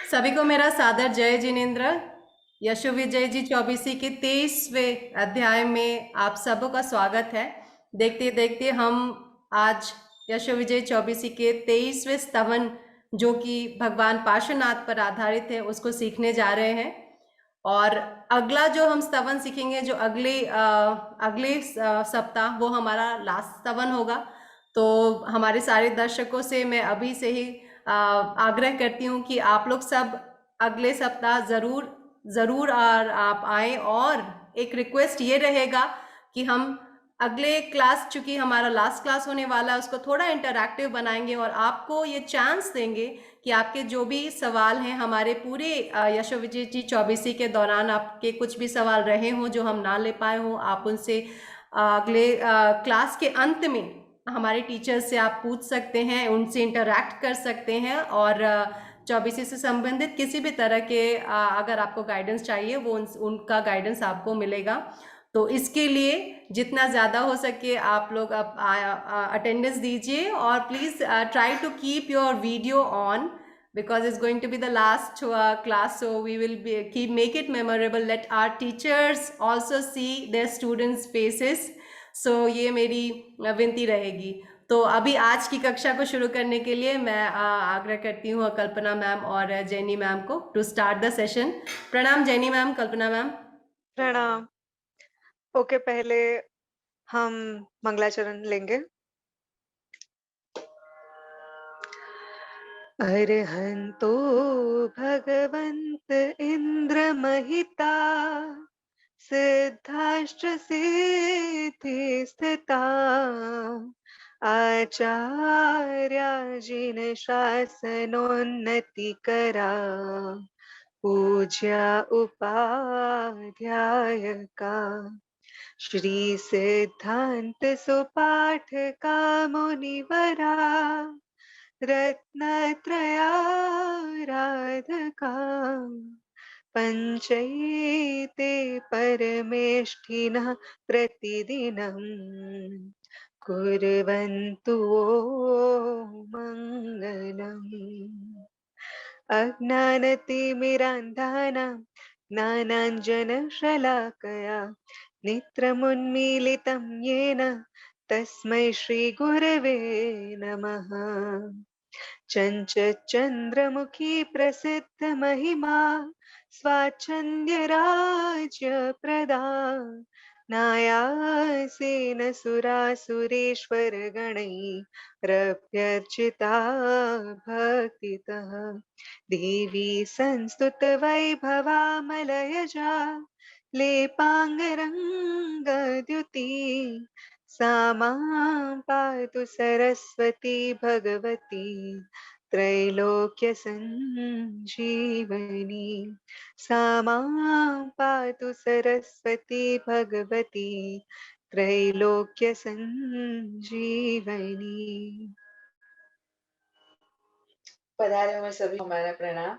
सभी को मेरा सादर जय जिनेन्द्र। यशो विजय जी चौबीसी के 23वें अध्याय में आप सबों का स्वागत है। देखते देखते हम आज यशो विजय चौबीसी के 23वें स्तवन जो कि भगवान पार्श्वनाथ पर आधारित है उसको सीखने जा रहे हैं। और अगला जो हम स्तवन सीखेंगे जो अगले सप्ताह वो हमारा लास्ट स्तवन होगा। तो हमारे सारे दर्शकों से मैं अभी से ही आग्रह करती हूँ कि आप लोग सब अगले सप्ताह ज़रूर ज़रूर और आप आए। और एक रिक्वेस्ट ये रहेगा कि हम अगले क्लास, चूंकि हमारा लास्ट क्लास होने वाला है, उसको थोड़ा इंटरैक्टिव बनाएंगे और आपको ये चांस देंगे कि आपके जो भी सवाल हैं हमारे पूरे यशो विजय जी चौबीसी के दौरान आपके कुछ भी सवाल रहे हों जो हम ना ले पाए हों, आप उनसे अगले क्लास के अंत में हमारे टीचर से आप पूछ सकते हैं, उनसे इंटरैक्ट कर सकते हैं। और चौबीसी से संबंधित किसी भी तरह के अगर आपको गाइडेंस चाहिए वो उनका गाइडेंस आपको मिलेगा। तो इसके लिए जितना ज़्यादा हो सके आप लोग अब अटेंडेंस दीजिए और please try to keep your video on because it's going to be the last class, so we will make it memorable. Let our teachers also see their students faces. So ये मेरी विनती रहेगी। तो अभी आज की कक्षा को शुरू करने के लिए मैं आग्रह करती हूँ कल्पना मैम और जैनी मैम को टू स्टार्ट द सेशन। प्रणाम जैनी मैम, कल्पना मैम। प्रणाम। ओके, पहले हम मंगलाचरण लेंगे। अरहंतो भगवंत इंद्र महिता, सिद्धाश्च सिद्धि स्थिता, आचार्या जिन शासनोन्नति करा, पूज्या उपाध्यायका, श्री सिद्धांत सुपाठ का मुनिवरा, रत्नत्रयाराधका, पंचैते परमेष्ठिनः प्रतिदिनम् कुर्वन्तु मङ्गलम्। अज्ञानतिमिरान्धानां ज्ञानाञ्जनशलाकया नेत्रमुन्मीलितं येन तस्मै श्रीगुरवे नमः। चञ्चन्द्रमुखी प्रसिद्धमहिमा, स्वाच्छन्द्यराज्यप्रदा, नायासेन सुरासुरेश्वरगणैरभ्यर्चिता भक्तितः, देवी संस्तुतवैभवामलयजा, लेपाङ्गरङ्गद्युति, सा मां पातु सरस्वती भगवती त्रैलोक्यसञ्जीवनी, सा मां पातु सरस्वती भगवती त्रैलोक्यसञ्जीवनी। पधारे हुए सभी हमारा प्रणाम।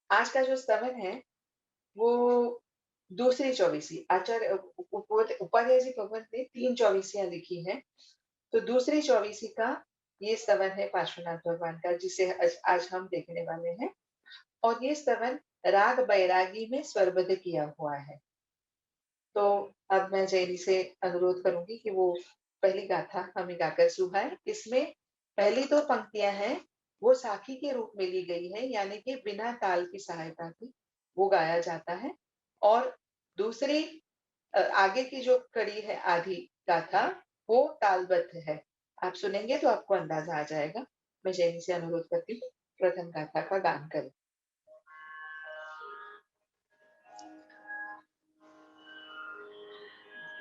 आज का जो स्तवन है वो दूसरी चौबीसी, आचार्य उपाध्याय जी भगवंत ने 3 चौबीसियां लिखी हैं। तो दूसरी चौबीसी का ये स्तवन है पार्श्वनाथ भगवान का, जिसे आज हम देखने वाले हैं। और ये स्तवन राग बैरागी में स्वरबद्ध किया हुआ है। तो अब मैं जयनी से अनुरोध करूंगी कि वो पहली गाथा हमें गाकर सुनाए। इसमें पहली 2 पंक्तियां हैं वो साखी के रूप में ली गई है, यानी कि बिना ताल की सहायता की वो गाया जाता है। और दूसरी आगे की जो कड़ी है आधी गाथा वो तालबद्ध है। आप सुनेंगे तो आपको अंदाजा आ जाएगा। मैं जैनी से अनुरोध करती हूँ प्रथम गाथा का गान करें।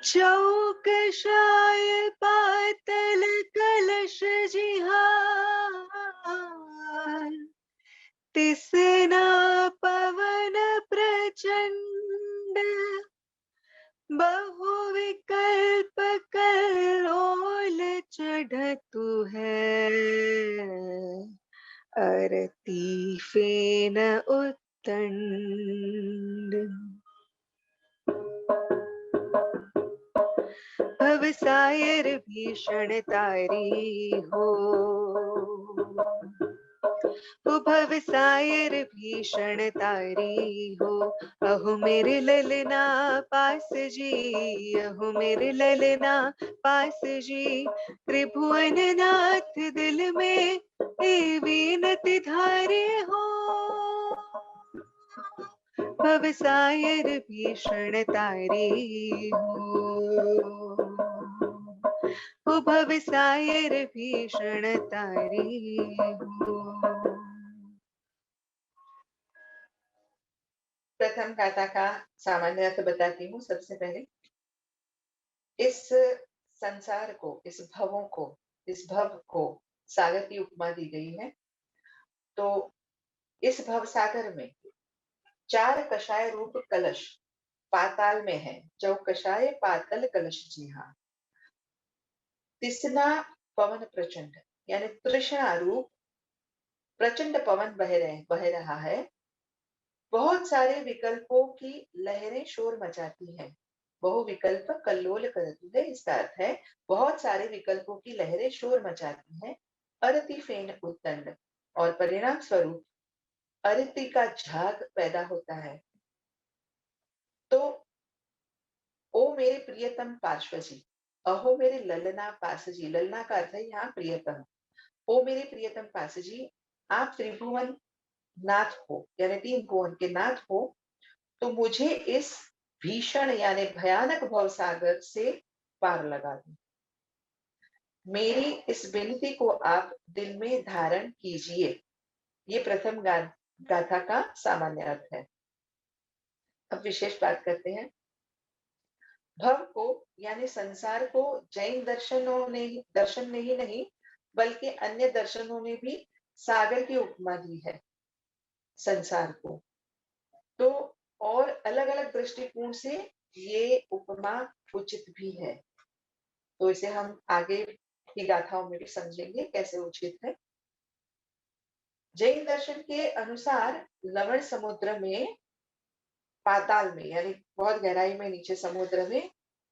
चौकशाय पातल कलश जिहार, तिसना पवन प्रचंड, बहु विकल्प कल्लोल चढ़तु है, अरती फेन उत्तंड। भवसायर भीषण तारी हो, हो भव सायर भीषण तारी हो, अहो मेरे ललना पास जी, अहो मेरे ललना पास जी, त्रिभुवन नाथ दिल में ए बीनती धारे हो, भव सायर भीषण तारी हो भव सायर भीषण तारी हो। प्रथम गाथा का सामान्य अर्थ बताती हूँ सबसे पहले। इस संसार को, इस भव को सागर की उपमा दी गई है। तो इस भव सागर में 4 कषाय रूप कलश पाताल में है। जो कषाय पातल कलश, जी हाँ। तिसना पवन प्रचंड, यानी तृष्णा रूप प्रचंड पवन बह रहा है। बहुत सारे विकल्पों की लहरें शोर मचाती हैं। बहुविकल्प कल्लोल करती है, इसका अर्थ है बहुत सारे विकल्पों की लहरें शोर मचाती हैं। अरति फेन उत्तंड, और परिणाम स्वरूप अरति का झाग पैदा होता है। तो ओ मेरे प्रियतम पार्श्वजी, अहो मेरे ललना पासजी, ललना का अर्थ है यहाँ प्रियतम। ओ मेरे प्रियतम पासजी, आप त्रिभुवन नाथ हो, यानी 3 भुवन के नाथ हो, तो मुझे इस भीषण यानी भयानक भवसागर से पार लगा दो। मेरी इस विनती को आप दिल में धारण कीजिए। ये प्रथम गाथा का सामान्य अर्थ है। अब विशेष बात करते हैं। भव को यानी संसार को जैन दर्शन ने ही नहीं बल्कि अन्य दर्शनों ने भी सागर की उपमा दी है संसार को। तो और अलग अलग दृष्टिकोण से ये उपमा उचित भी है। तो इसे हम आगे की गाथाओं में भी समझेंगे कैसे उचित है। जैन दर्शन के अनुसार लवण समुद्र में, पाताल में यानी बहुत गहराई में नीचे समुद्र में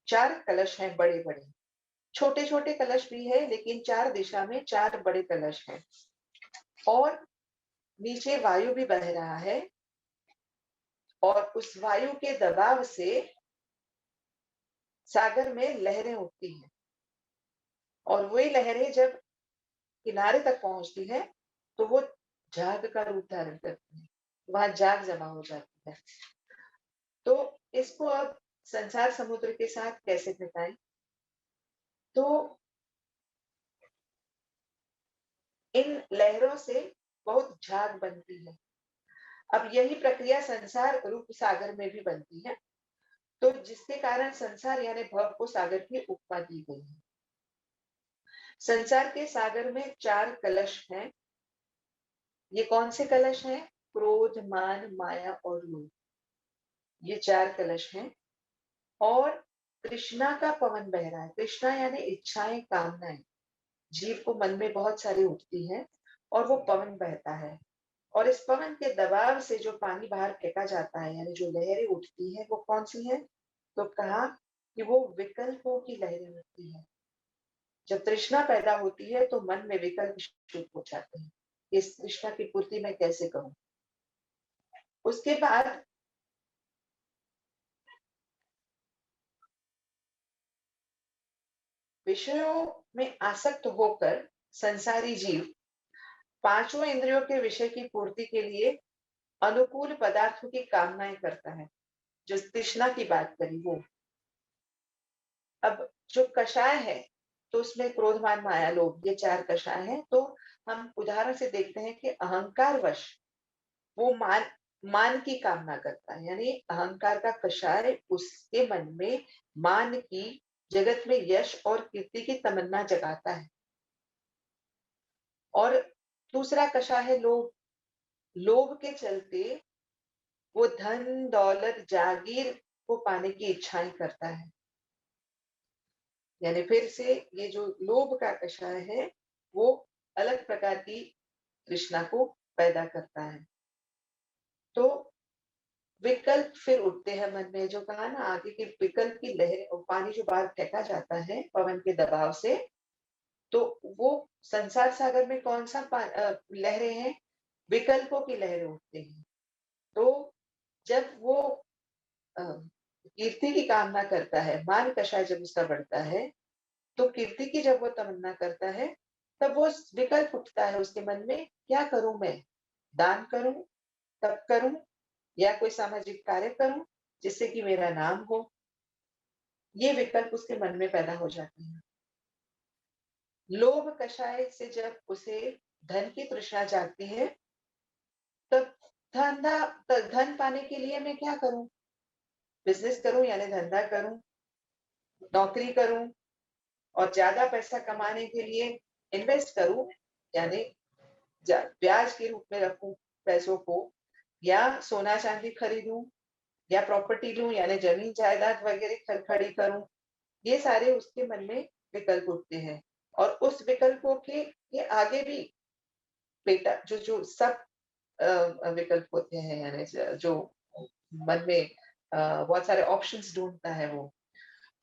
4 कलश हैं बड़े बड़े। छोटे छोटे कलश भी है, लेकिन 4 दिशा में 4 बड़े कलश हैं। और नीचे वायु भी बह रहा है, और उस वायु के दबाव से सागर में लहरें उठती हैं। और वही लहरें जब किनारे तक पहुंचती है तो वो झाग का रूप धारण करती है, वहां झाग जमा हो जाती है। तो इसको अब संसार समुद्र के साथ कैसे घटाएं? तो इन लहरों से बहुत झाग बनती है। अब यही प्रक्रिया संसार रूप सागर में भी बनती है। तो जिसके कारण संसार यानी भव को सागर की उपमा दी गई है। संसार के सागर में 4 कलश हैं। ये कौन से कलश हैं? क्रोध, मान, माया और लोभ, ये 4 कलश हैं। और तृष्णा का पवन बह रहा है। तृष्णा यानी इच्छाएं, कामनाएं जीव को मन में बहुत सारी उठती है, और वो पवन बहता है। और इस पवन के दबाव से जो पानी बाहर फेंका जाता है, यानी जो लहरें उठती है, वो कौन सी है? तो कहा कि वो विकल्पों की लहरें उठती है। जब तृष्णा पैदा होती है तो मन में विकल्प शुरू हो जाते हैं। इस तृष्णा की पूर्ति मैं कैसे करूं? उसके बाद विषयों में आसक्त होकर संसारी जीव 5 इंद्रियों के विषय की पूर्ति के लिए अनुकूल पदार्थों की कामनाएं करता है। जो तृष्णा की बात करी वो। अब जो कषाय है, तो उसमें क्रोध, मान, माया, लोभ, ये 4 कषाय हैं। तो हम उदाहरण से देखते हैं कि अहंकार वश वो मान की कामना करता है, यानी अहंकार का कषाय उसके मन में मान की, जगत में यश और कीर्ति की तमन्ना जगाता है। और दूसरा कषाय है लोभ। लोभ के चलते वो धन, दौलत, जागीर को पाने की इच्छाएं करता है। यानी फिर से ये जो लोभ का कषाय है, वो अलग प्रकार की तृष्णा को पैदा करता है। तो विकल्प फिर उठते हैं मन में, जो कहा ना आगे की विकल्प की लहर, और पानी जो बाहर फेंका जाता है पवन के दबाव से, तो वो संसार सागर में कौन सा लहरें हैं? विकल्पों की लहरें उठते हैं। तो जब वो कीर्ति की कामना करता है, मान कषाय जब उसका बढ़ता है, तो कीर्ति की जब वो तमन्ना करता है, तब वो विकल्प उठता है उसके मन में, क्या करूं मैं? दान करूं, तप करूं या कोई सामाजिक कार्य करूं जिससे कि मेरा नाम हो। ये विकल्प उसके मन में पैदा हो जाते हैं। लोभ कषाय से जब उसे धन की तृष्णा जागती है, तब धन पाने के लिए मैं क्या करूं? बिजनेस करूं यानी धंधा करूं, नौकरी करूं और ज्यादा पैसा कमाने के लिए इन्वेस्ट करूं यानी ब्याज के रूप में रखूं पैसों को, या सोना चांदी खरीदूं या प्रॉपर्टी लूं यानी जमीन जायदाद वगैरह खड़ी करूं। ये सारे उसके मन में विकल्प उठते हैं और उस विकल्पों के आगे भी बेटा जो जो सब विकल्प होते हैं यानी जो मन में बहुत सारे ऑप्शंस ढूंढता है वो।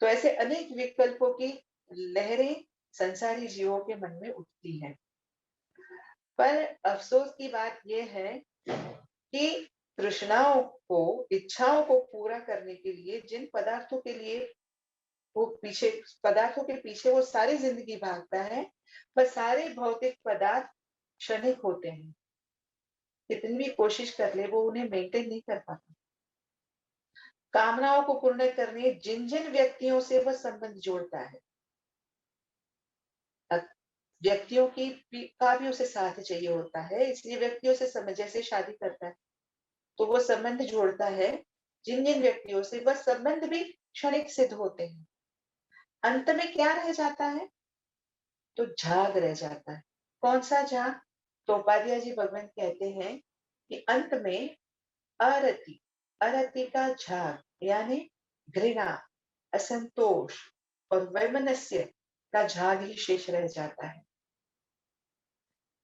तो ऐसे अनेक विकल्पों की लहरें संसारी जीवों के मन में उठती हैं। पर अफसोस की बात ये है कि तृष्णाओं को, इच्छाओं को पूरा करने के लिए जिन पदार्थों के लिए वो पीछे पदार्थों के पीछे वो सारी जिंदगी भागता है, पर सारे भौतिक पदार्थ क्षणिक होते हैं। कितनी भी कोशिश कर ले वो उन्हें मेंटेन नहीं कर पाता। कामनाओं को पूर्ण करने जिन-जिन व्यक्तियों से वह संबंध जोड़ता है, अ, व्यक्तियों का भी उसे साथ चाहिए होता है, इसलिए व्यक्तियों से जैसे शादी करता है, तो वो संबंध जोड़ता है, जिन-जिन व्यक्तियों से वह संबंध भी क्षणिक सिद्ध होते हैं। अंत में क्या रह जाता है? तो झाग रह जाता है। कौन-सा झाग? तो उपाध्याय जी भगवंत कहते हैं कि अंत में अरति, अरति का झाग यानी घृणा, असंतोष और वैमनस्य का झाग ही शेष रह जाता है।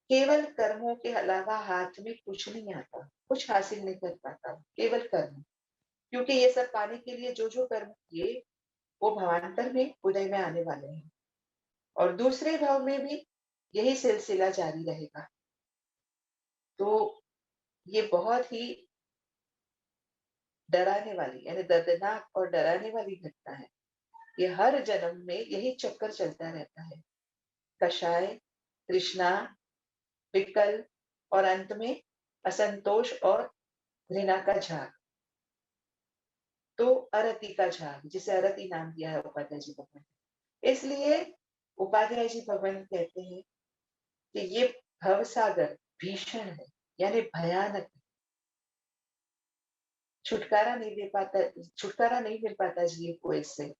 केवल कर्मों के अलावा हाथ में कुछ नहीं आता, कुछ हासिल नहीं कर पाता, केवल कर्म। क्योंकि ये सब पाने के लिए जो-जो कर्म किए, वो भवांतर में, उदय में आने वाले हैं और दूसरे भाव में भी यही सिलसिला जारी रहेगा। तो ये बहुत ही डराने वाली यानी दर्दनाक और डराने वाली घटना है। ये हर जन्म में यही चक्कर चलता रहता है। कषाय, तृष्णा, विकल्प और अंत में असंतोष और घृणा का झाग। तो अरति का झाग, जिसे अरति नाम दिया है उपाध्याय जी भगवंत ने। इसलिए उपाध्याय जी भगवंत कहते हैं कि ये भवसागर भीषण है, यानी भयानक है। छुटकारा नहीं मिल पाता जीव को इससे।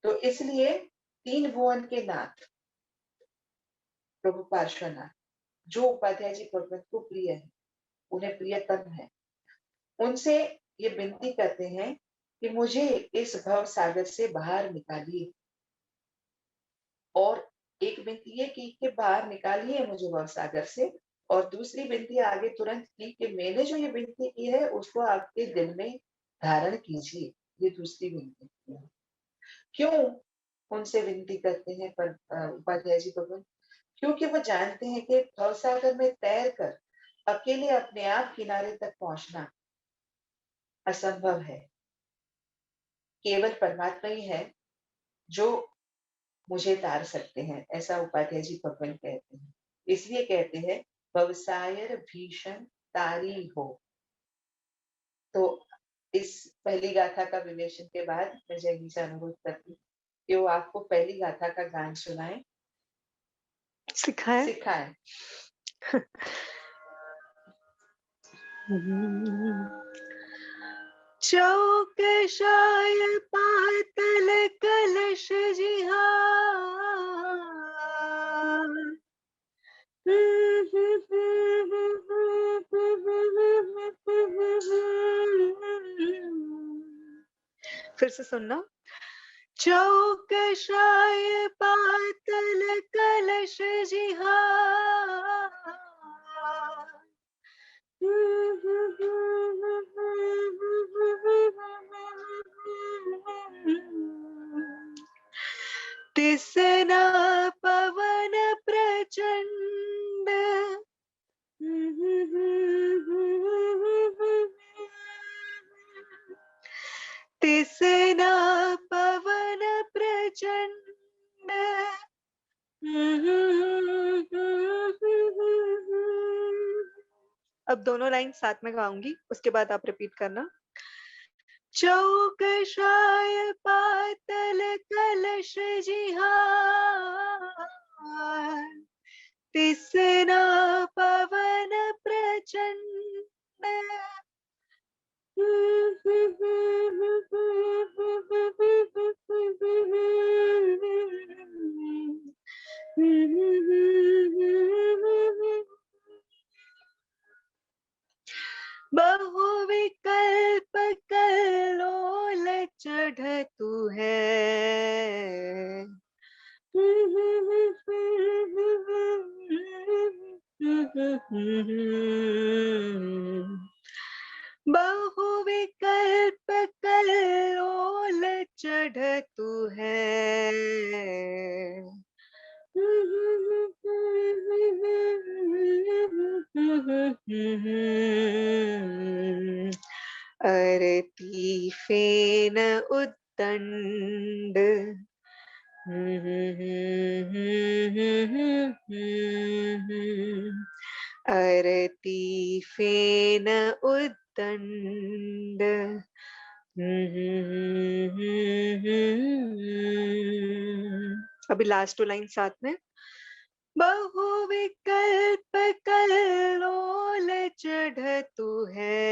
तो इसलिए 3 भुवन के नाथ प्रभु पार्श्वनाथ, जो उपाध्याय जी भगवंत को प्रिय है, उन्हें प्रियतम है, उनसे ये विनती करते हैं कि मुझे इस भव सागर से बाहर निकालिए। और एक विनती ये की कि बाहर निकालिए मुझे भव सागर से, और दूसरी विनती आगे तुरंत की कि मैंने जो ये विनती की है उसको आपके दिल में धारण कीजिए। ये दूसरी विनती की है। क्यों उनसे विनती करते हैं पर उपाध्याय जी भगवंत? क्योंकि वो जानते हैं कि भवसागर में तैर कर अकेले अपने आप किनारे तक पहुंचना असंभव है। केवल परमात्मा ही है जो मुझे तार सकते हैं, ऐसा उपाध्याय जी भगवंत कहते हैं। इसलिए कहते हैं भवसायर भीषण तारी हो। तो इस पहली गाथा का विवेचन के बाद मैं जयनी से अनुरोध करती हूँ कि वो आपको पहली गाथा का गान सुनाए, सिखाए। सिखाए। चौकशाय पातल कलश जिहार। फिर से सुनना। चौकशाय पातल कलश जिहार। तिसना पवन प्रचंड अब दोनों लाइन साथ में गाऊंगी, उसके बाद आप रिपीट करना। चौकशाय पातल कलश जिहार, तिसना पवन प्रचंड। बहुविकल्प कल्लोल चढ़तु है, बहुविकल्प कल्लोल चढ़तु है, अरती फेन उद्दंड। अरती फेन उद्दंड। अभी लास्ट 2 लाइन साथ में। बहुविकल्प कल्लोल चढ़तु है,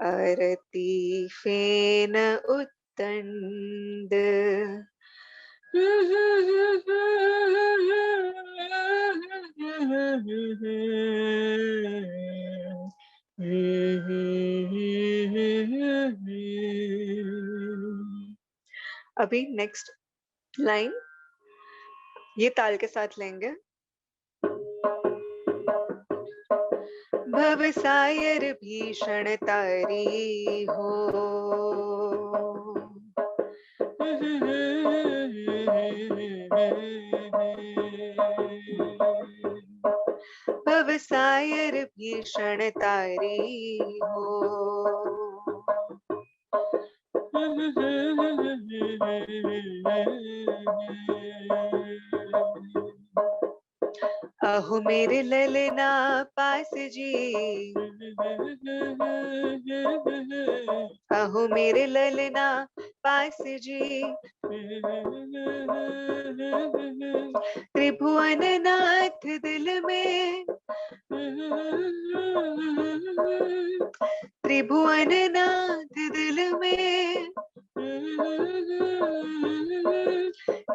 अरती फेन उत्तंड। अभी नेक्स्ट लाइन ये ताल के साथ लेंगे। भवसायर भीषण तारी हो, भवसायर भीषण तारी हो, अहो मेरे ललना पास जी, अहो मेरे ललना पास जी, त्रिभुवन नाथ दिल में, त्रिभुवन नाथ दिल में,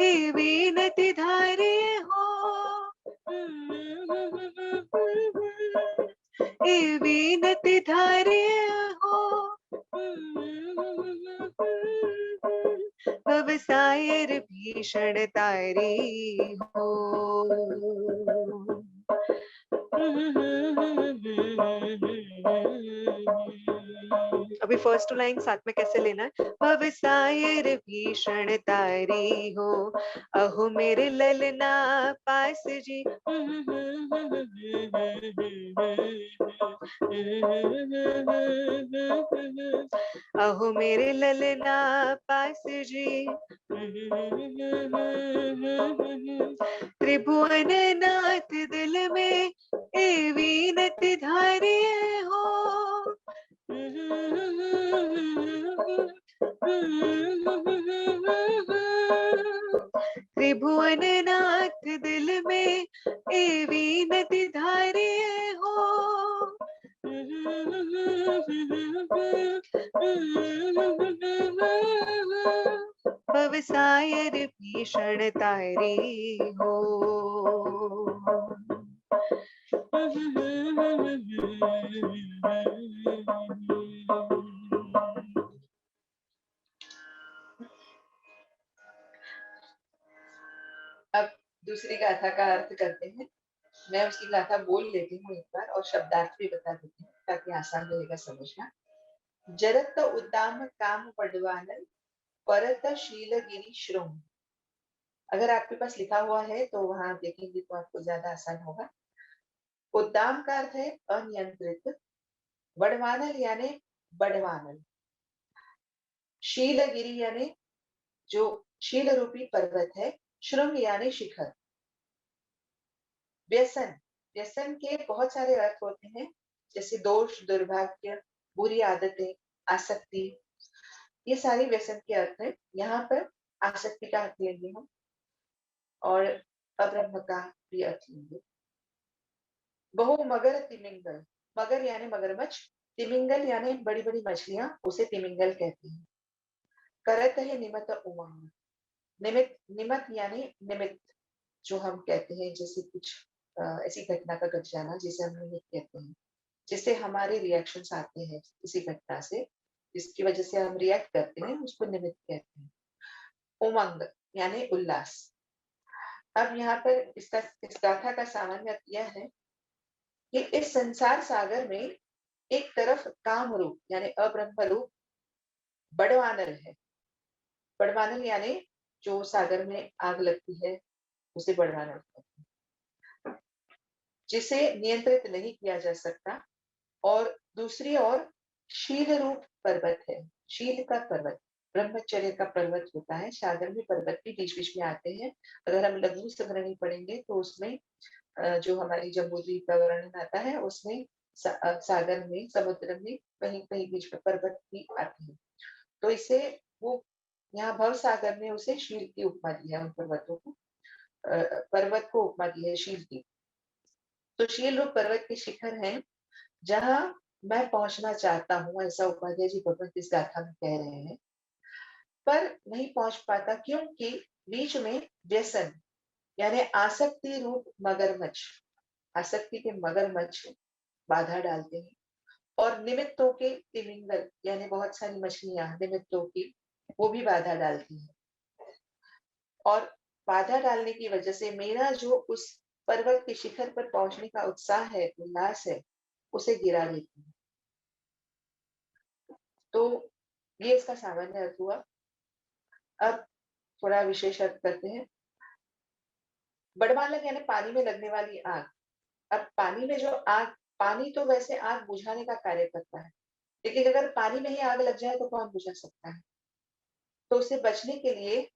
हे वीनति धारे हो, हे वीनति धारे हो, भवसायर भीषण तारी हो। अभी फर्स्ट 2 लाइन साथ में कैसे लेना है। भवसायर भीषण तारी हो, अहो मेरे ललना पास जी, अहो मेरे ललना पास जी, त्रिभुवन नाथ दिल में, ए वीनति धारे हो, त्रिभुवन नाथ दिल में, ए वीनति धारे हो, भवसायर भीषण तारी हो। अब दूसरी गाथा का अर्थ करते हैं। मैं उसकी गाथा बोल लेती हूँ एक बार और शब्दार्थ भी बता देती हूँ ताकि आसान रहेगा समझना। जरत उद्दाम काम पडवानल परत शीलगिरी श्रोम। अगर आपके पास लिखा हुआ है तो वहां देखेंगे तो आपको ज्यादा आसान होगा। उद्दाम का अर्थ है अनियंत्रित, बड़वानल यानी बड़वानल, शीलगिरी यानी जो शील रूपी पर्वत है, श्रृंग यानी शिखर, व्यसन व्यसन के बहुत सारे अर्थ होते हैं, जैसे दोष, दुर्भाग्य, बुरी आदतें, आसक्ति, ये सारी व्यसन के अर्थ हैं। यहाँ पर आसक्ति का अर्थ लेंगे हम और अब्रह्म का भी अर्थ लेंगे। बहु मगर तिमिंगल, मगर यानी मगरमच्छ, तिमिंगल यानी बड़ी-बड़ी मछलियाँ, उसे तिमिंगल कहते हैं। करत है निमत उमंग, निमित निमत यानी निमित्त, जो हम कहते हैं जैसे कुछ ऐसी घटना का घट जाना जिसे हम निमित्त कहते हैं, जिससे हमारे रिएक्शंस आते हैं किसी घटना से, जिसकी वजह से हम रिएक्ट करते हैं, उसको निमित्त कहते हैं। उमंग यानी उल्लास। अब यहाँ पर इस गाथा का सामान्य अर्थ यह है कि इस संसार सागर में एक तरफ काम रूप यानी अब्रह्म रूप बड़वानल है। बड़वानल यानी जो सागर में आग लगती है उसे बड़वानल कहते हैं, जिसे नियंत्रित नहीं किया जा सकता। और दूसरी ओर शील रूप पर्वत है। शील का पर्वत, ब्रह्मचर्य का पर्वत होता है। सागर में पर्वत भी बीच बीच में आते हैं। अगर हम लघु संग्रहणी पढ़ेंगे तो उसमें जो हमारी जम्बूद्वीप का वर्णन आता है उसमें सागर में, समुद्र में कहीं कहीं बीच में पर्वत भी आते हैं। तो इसे वो यहाँ भव सागर ने उसे शील की उपमा दी है, उन पर्वतों को पर्वत को उपमा दी है शील की। तो शील रूप पर्वत के शिखर हैं जहाँ मैं पहुंचना चाहता हूँ, ऐसा उपाध्याय जी भगवत इस गाथा में कह रहे हैं, पर नहीं पहुंच पाता क्योंकि बीच में व्यसन यानी आसक्ति रूप मगरमच्छ, आसक्ति के मगरमच्छ बाधा डालते हैं। और निमित्तों के तिमिंगल यानी बहुत सारी मछलियां निमित्तों की, वो भी बाधा डालती हैं। और बाधा डालने की वजह से मेरा जो उस पर्वत के शिखर पर पहुंचने का उत्साह है, उल्लास है, उसे गिरा देती है। तो ये इसका सामान्य अर्थ हुआ। अब थोड़ा विशेष अर्थ करते हैं। बड़वानल यानी पानी में लगने वाली आग। अब पानी में जो आग, पानी तो वैसे आग बुझाने का कार्य करता है, लेकिन अगर पानी में ही आग लग जाए तो कौन बुझा सकता है? तो उसे बचने के लिए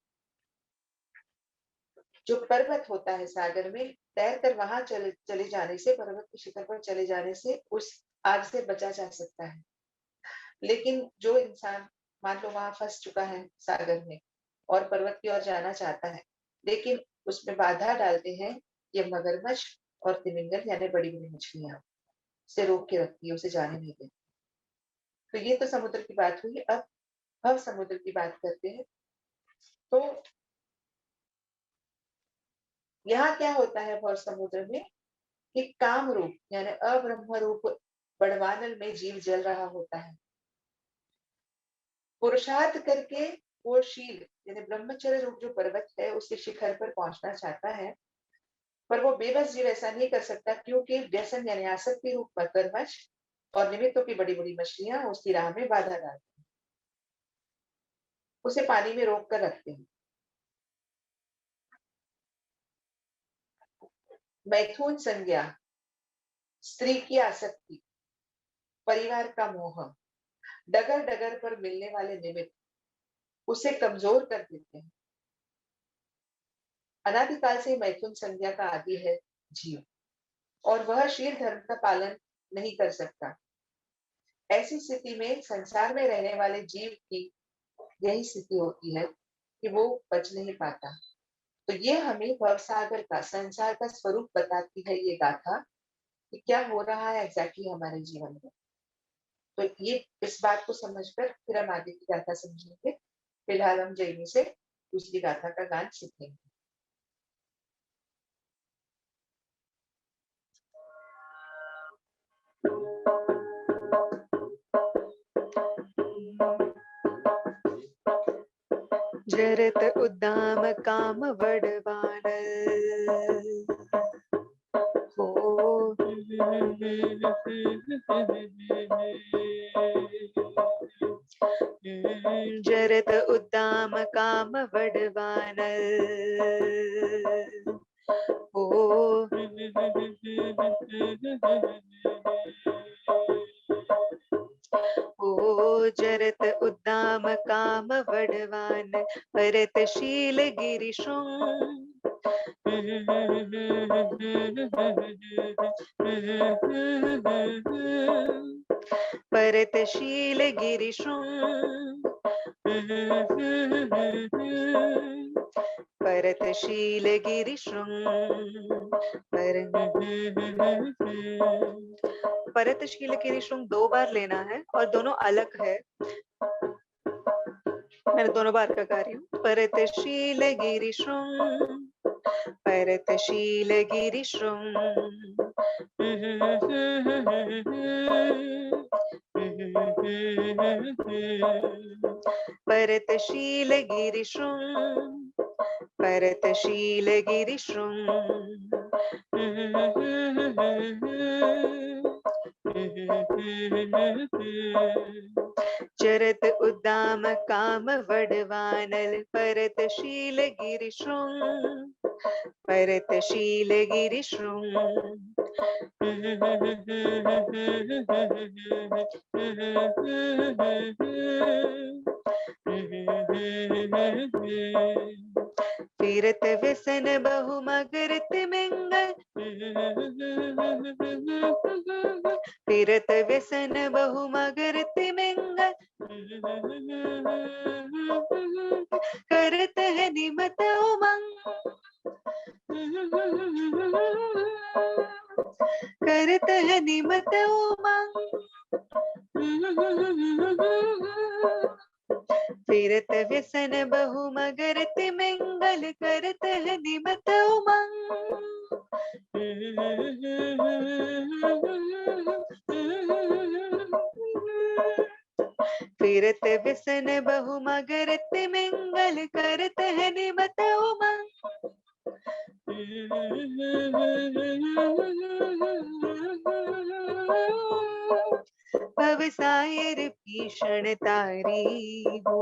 जो पर्वत होता है सागर में, तैरकर वहां चले जाने से, पर्वत के शिखर पर चले जाने से उस आग से बचा जा सकता है। लेकिन जो इंसान मान लो वहां फंस चुका है सागर में और पर्वत की ओर जाना चाहता है, लेकिन उसमें बाधा डालते हैं ये मगरमच्छ और तिमिंगल यानी बड़ी-बड़ी मछलियां, उसे रोक के रखती है, उसे जाने नहीं देती। तो ये तो समुद्र की बात हुई। अब भव समुद्र की बात करते हैं। तो यहाँ क्या होता है भव समुद्र में कि काम रूप यानी अब्रह्म रूप बड़वानल में जीव जल रहा होता है। पुरुषार्थ करके वो शील यानी ब्रह्मचर्य रूप जो पर्वत है उसके शिखर पर पहुंचना चाहता है, पर वो बेबस जीव ऐसा नहीं कर सकता क्योंकि व्यसन यानी आसक्ति रूप मगरमच्छ और निमित्तों की बड़ी-बड़ी मछलियां उसकी राह में बाधा डालती हैं, उसे पानी में रोक कर रखते हैं। मैथुन संज्ञा, स्त्री की आसक्ति, परिवार का मोह, डगर-डगर पर मिलने वाले निमित्त उसे कमजोर कर देते हैं। अनादिकाल से मैथुन संज्ञा का आदि है जीव, और वह शील धर्म का पालन नहीं कर सकता। ऐसी स्थिति में संसार में रहने वाले जीव की यही स्थिति होती है कि वो बच नहीं पाता। तो ये हमें भवसागर का, संसार का स्वरूप बताती है ये गाथा कि क्या हो रहा है एग्जैक्टली हमारे जीवन में। तो ये इस बात को समझकर फिर हम आगे की गाथा समझेंगे। फिलहाल हम जैनी से दूसरी गाथा का गान सीखेंगे। जरत उद्दाम काम वडवानल हो। जरत उद्दाम काम वडवानल हो। ओ जरत उद्दाम काम वडवान परत शील गिरिशुं परतशील गिरिशृंग परतशील गिरिशृंग पर परतशील गिरिशृंग 2 बार लेना है और दोनों अलग है। मैंने दोनों बार का गा रही हूँ। परतशील गिरिशृंग परतशील गिरिशृंग परतशील गिरिशृंग परतशील गिरिशृंग चरत उद्दाम काम वडवानल परतशील गिरिशृंग परतशील गिरिशृंग फिरत व्यसन बहु मगर तिमिंगल फिरत व्यसन बहु मगर तिमिंगल करत है निमत उमंग करत है निमत उमंग फिरत व्यसन बहु मगर तिमिंगल करत है निमत उमंग फिरत व्यसन बहु मगर तिमिंगल करत है निमत उमंग भवसायर भीषण तारी हो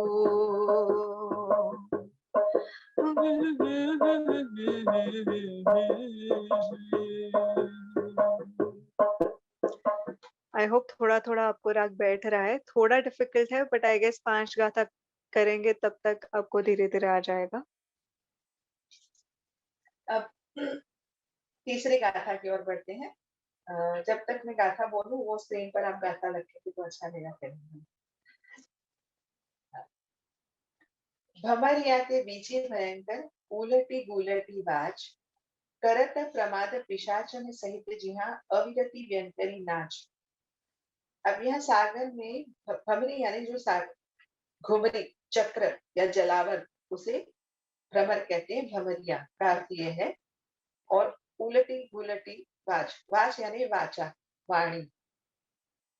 आई होप थोड़ा थोड़ा आपको राग बैठ रहा है। थोड़ा डिफिकल्ट है बट आई गेस 5 गाथा करेंगे तब तक आपको धीरे धीरे आ जाएगा। अब तीसरे गाथा की ओर बढ़ते हैं। जब तक मैं गाथा बोलूं वो स्क्रीन पर आप गाथा रखेंगे तो अच्छा रहेगा फिर। भमरिया के बीचे भयंकर उलटी गुलटी बाज करत प्रमाद पिशाचन सहित जिहा अविरति व्यंतरी नाच। अब यहाँ सागर में भमरी यानी जो घुमरी चक्र या जलावर उसे भ्रमर कहते हैं। भमरिया का अर्थ ये है। और उलटी गुलटी वाच वाच यानी वाचा वाणी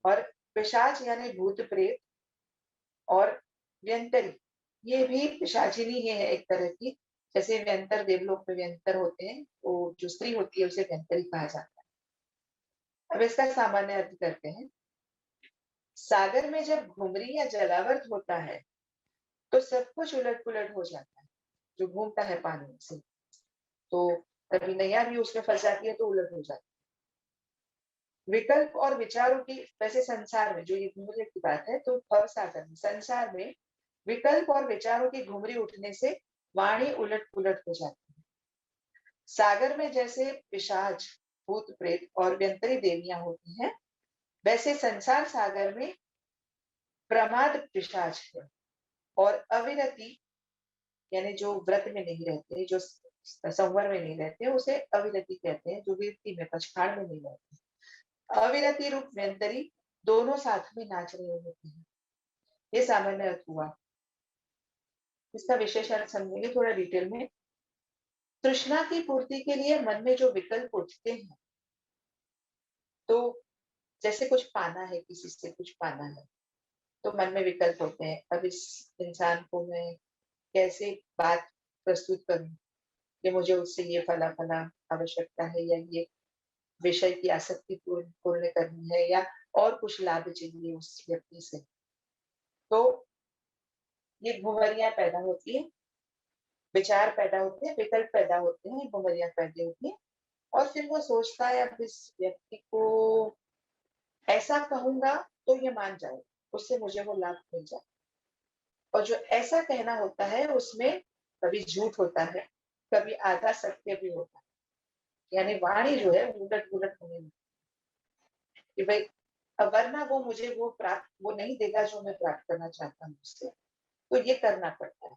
और पिशाच यानी भूत प्रेत और व्यंतरी ये भी पिशाचिनी ही है एक तरह की। जैसे व्यंतर देवलोक में व्यंतर होते हैं वो जो स्त्री होती है उसे व्यंतरी कहा जाता है। अब इसका सामान्य अर्थ करते हैं। सागर में जब घुमरी या जलावर्त होता है तो सब कुछ उलट पुलट हो जाता है जो घूमता है पानी से। तो कभी नैया भी उसमें फंस जाती है तो उलट हो जाती है। विकल्प और विचारों की वैसे संसार में जो ये घुमरी की बात है तो भव सागर में संसार में विकल्प और विचारों की घुमरी उठने से वाणी उलट पुलट हो जाती है। सागर में जैसे पिशाच भूत प्रेत और व्यंतरी देवियां होती हैं वैसे संसार सागर में प्रमाद पिशाच है। और अविरति यानी जो व्रत में नहीं रहते जो संवर में नहीं रहते उसे अविरति कहते हैं। जो वीरति में पछखाड़ में नहीं रहते। अविरति रूप व्यंतरी दोनों साथ में नाच रहे होते हैं। ये सामान्य अर्थ हुआ। इसका विशेष अर्थ समझेंगे थोड़ा डिटेल में। तृष्णा की पूर्ति के लिए मन में जो विकल्प उठते हैं तो जैसे कुछ पाना है किसी से कुछ पाना है तो मन में विकल्प होते हैं। अब इस इंसान को मैं कैसे बात प्रस्तुत करूं कि मुझे उससे ये फला फला आवश्यकता है या ये विषय की आसक्ति पूर्ण करनी है या और कुछ लाभ चाहिए उस व्यक्ति से। तो ये घुमरियां पैदा होती है विचार पैदा होते हैं विकल्प पैदा होते हैं घुमरियां पैदा होती है। और फिर वो सोचता है अब इस व्यक्ति को ऐसा कहूंगा तो ये मान जाए उससे मुझे वो लाभ मिल जाए। और जो ऐसा कहना होता है उसमें कभी झूठ होता है कभी आधा सत्य भी होता है, यानी वाणी जो है उलट पुलट होने लगती है कि भाई वरना वो मुझे वो नहीं देगा जो मैं प्राप्त करना चाहता हूँ उससे, तो ये करना पड़ता है,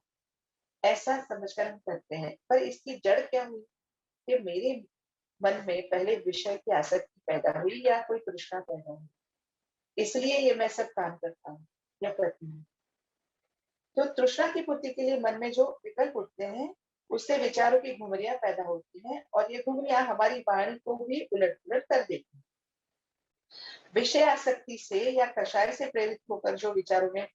ऐसा समझकर हम करते हैं। पर इसकी जड़ क्या हुई कि मेरे मन में पहले विषय की आसक्ति पैदा हुई या कोई तृष्णा पैदा हुई, इसलिए ये मैं सब काम करता हूँ या करती हूँ। तो तृष्णा की पूर्ति के लिए मन में जो विकल्प उठते हैं, उससे विचारों की घुमरियां पैदा होती हैं और ये घुमरियां हमारी वाणी को भी उलट-पुलट कर देती हैं। विषय आसक्ति से या कषाय से प्रेरित होकर जो विचारों में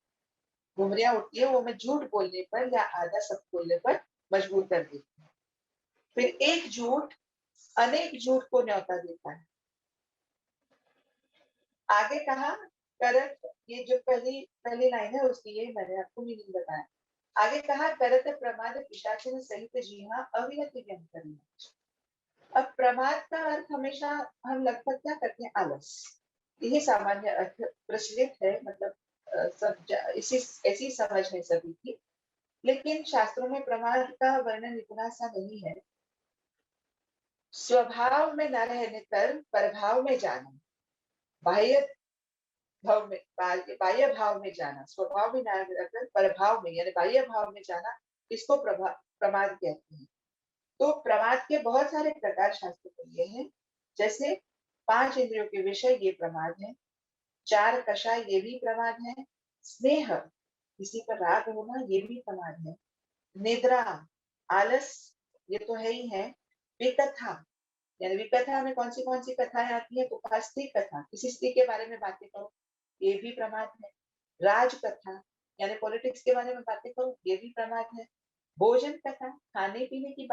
घुमरियां उठती है, वो हमें झूठ बोलने पर या आधा सत्य बोलने पर मजबूर कर देती है। फिर एक झूठ अनेक झूठ को न्योता देता है। आगे कहा करत, ये जो पहली पहली लाइन है उसकी, ये मैंने आपको मीनिंग बताया। आगे कहा करत प्रमाद पिशाचिन सहित जीहा अविरति व्यंतरी। अब प्रमाद का अर्थ हमेशा हम लगभग क्या करते हैं, आलस। यही सामान्य अर्थ प्रचलित है, मतलब इसी ऐसी समझ है सभी की। लेकिन शास्त्रों में प्रमाद का वर्णन इतना सा नहीं है। स्वभाव में न रहने कर प्रभाव में जाना, बाह्य भाव में बाह्य भाव में जाना, स्वभाव में न रहकर प्रभाव में यानी बाह्य भाव में जाना, इसको प्रमाद कहते हैं। तो प्रमाद के बहुत सारे प्रकार शास्त्र में दिए हैं, जैसे 5 इंद्रियों के विषय ये प्रमाद है, 4 कषाय ये भी प्रमाद है, स्नेह किसी पर राग होना ये भी प्रमाद है, निद्रा आलस ये तो है ही है, विकथा यानी विकथा में कौन सी कथाएं आती है, तो स्त्री कथा, किसी स्त्री के बारे में बातें करो ये भी प्रमाद है, राज कथा यानी पॉलिटिक्स के बारे में बातें करो ये भी प्रमाद है, भोजन कथा खाने पीने की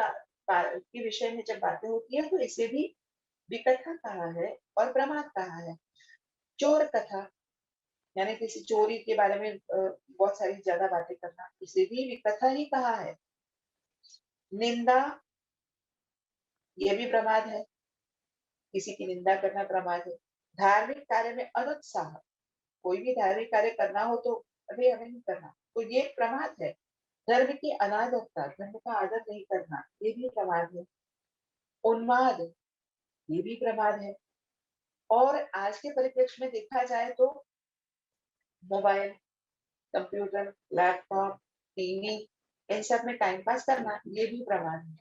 के विषय में जब बातें होती है तो इसे भी विकथा कहा है और प्रमाद कहा है। चोर कथा यानी किसी चोरी के बारे में बहुत सारी ज्यादा बातें करना, इसे भी विकथा ही कहा है। निंदा ये भी प्रमाद है, किसी की निंदा करना प्रमाद है। धार्मिक कार्य में अनुत्साह, कोई भी धार्मिक कार्य करना हो तो अभी हमें नहीं करना, तो ये प्रमाद है। धर्म की अनादरता, धर्म का आदर नहीं करना, ये भी प्रमाद है। उन्माद ये भी प्रमाद है। और आज के परिप्रेक्ष्य में देखा जाए तो मोबाइल, कंप्यूटर, लैपटॉप, टीवी इन सब में टाइम पास करना ये भी प्रमाद है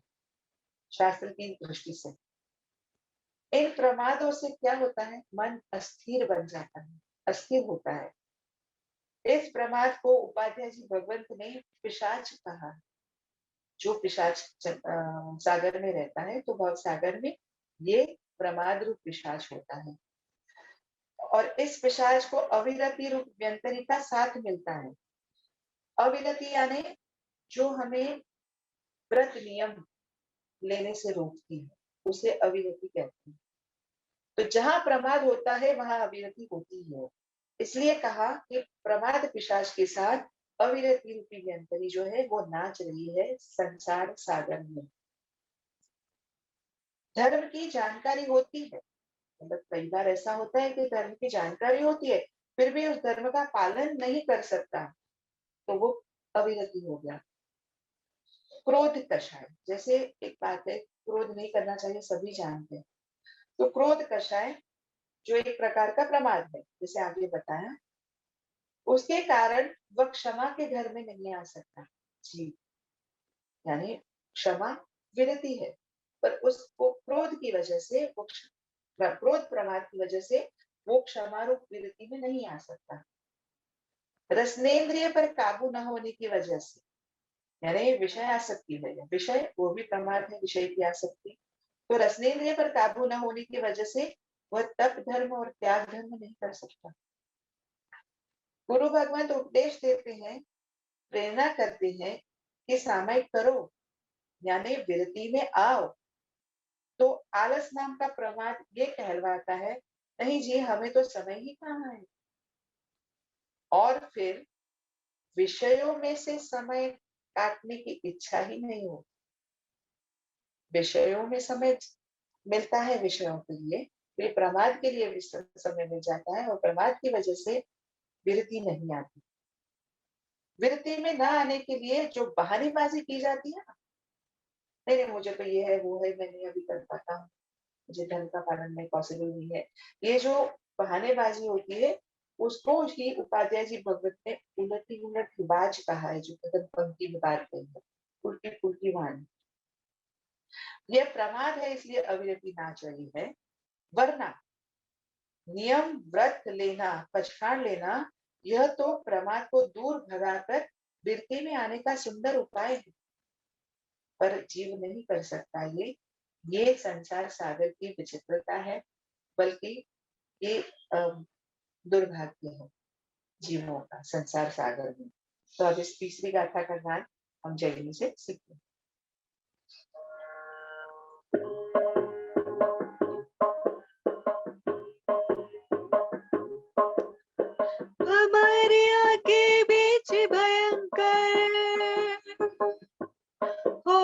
शास्त्र की दृष्टि से। इन प्रमादों से क्या होता है, मन अस्थिर बन जाता है, अस्थिर होता है। इस प्रमाद को उपाध्याय जी भगवंत ने पिशाच कहा। जो पिशाच सागर में रहता है तो भव सागर में ये प्रमाद रूप पिशाच होता है और इस पिशाच को अविरति रूप व्यंतरी का साथ मिलता है। अविरति यानी जो हमें व्रत नियम लेने से रोकती है, उसे अविरति कहते हैं। तो जहां प्रमाद होता है वहां अविरति होती है, इसलिए कहा कि प्रमाद पिशाच के साथ अविरति रूपी व्यंतरी जो है वो नाच रही है संसार सागर में। धर्म की जानकारी होती है, मतलब कई बार ऐसा होता है कि धर्म की जानकारी होती है फिर भी उस धर्म का पालन नहीं कर सकता, तो वो अविरति हो गया। क्रोध कषाय, जैसे एक बात है क्रोध नहीं करना चाहिए सभी जानते हैं, तो क्रोध कषाय जो एक प्रकार का प्रमाद है, जैसे आगे बताया, उसके कारण वह क्षमा के घर में नहीं आ सकता। जी, यानी क्षमा विरति है, पर उसको क्रोध की वजह से वो क्रोध प्रमाद की वजह से वो क्षमा रूप विरति में नहीं आ सकता। रसनेन्द्रिय पर काबू न होने की वजह से, यानी विषय आसक्ति है, विषय वो भी प्रमाद है, विषय की आसक्ति। तो रसनेन्द्रिय पर काबू न होने की वजह से वह तप धर्म और त्याग धर्म नहीं कर सकता। गुरु भगवान तो उपदेश देते हैं, प्रेरणा करते हैं कि सामयिक करो, यानी विरति में आओ। तो आलस नाम का प्रमाद ये कहलवाता है, नहीं जी हमें तो समय ही कहाँ है। और फिर विषयों में से समय काटने की इच्छा ही नहीं हो, विषयों में समय मिलता है विषयों के लिए, ये प्रमाद के लिए समय मिल जाता है और प्रमाद की वजह से विरति नहीं आती। विरति में न आने के लिए जो बहानेबाजी की जाती है ना, नहीं नहीं मुझे तो ये है वो है, मैं नहीं अभी कर पाता हूँ, मुझे धर्म का पालन नहीं पॉसिबल नहीं है। ये जो बहानेबाजी होती है उसको ही उपाध्याय जी भगवत ने उलटी उलट रिवाज कहा है, जो कदम पंक्ति में बात कही है, उल्टी पुल्टी वाणी। यह प्रमाद है इसलिए अविरति नाच रही है, वरना नियम व्रत लेना, पछाड़ लेना, यह तो प्रमाद को दूर भगाकर बिरती में आने का सुंदर उपाय है। पर जीव नहीं कर सकता ये संसार सागर की विचित्रता है, बल्कि ये दुर्भाग्य है जीवों का संसार सागर में। तो अब इस तीसरी गाथा का ज्ञान हम जैनी से सीखते हैं। हमारे आगे बीच भयंकर हो,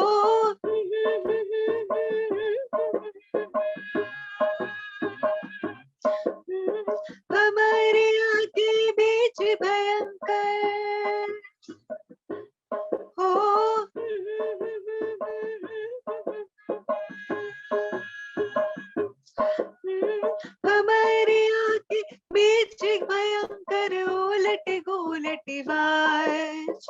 हमारे आगे बीच भयंकर हो, हमारे आगे बीच भयंकर उलट गोलट वाज,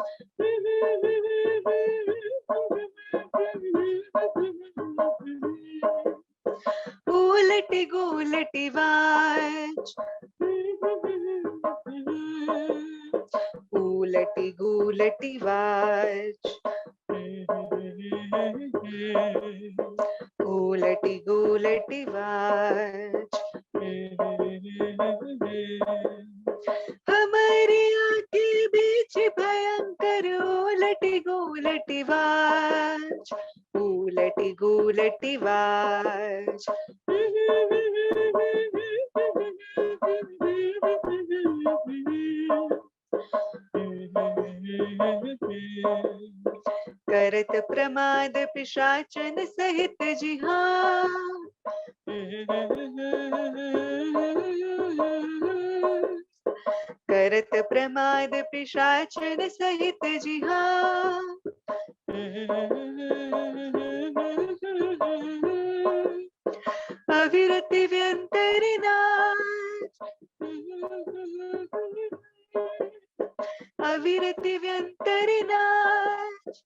उलट गोलट वाज, उलट गोलट वाज, उलट गोलट वाज, हमारे आगे बीच भयंकर उलट गोलट वाज, उलट गोलट वाज, करत प्रमाद पिशाचन सहित जिहां, करत प्रमाद पिशाचन सहित जिहां, अविरत व्यंतर नाच, अविरत व्यंतर नाच,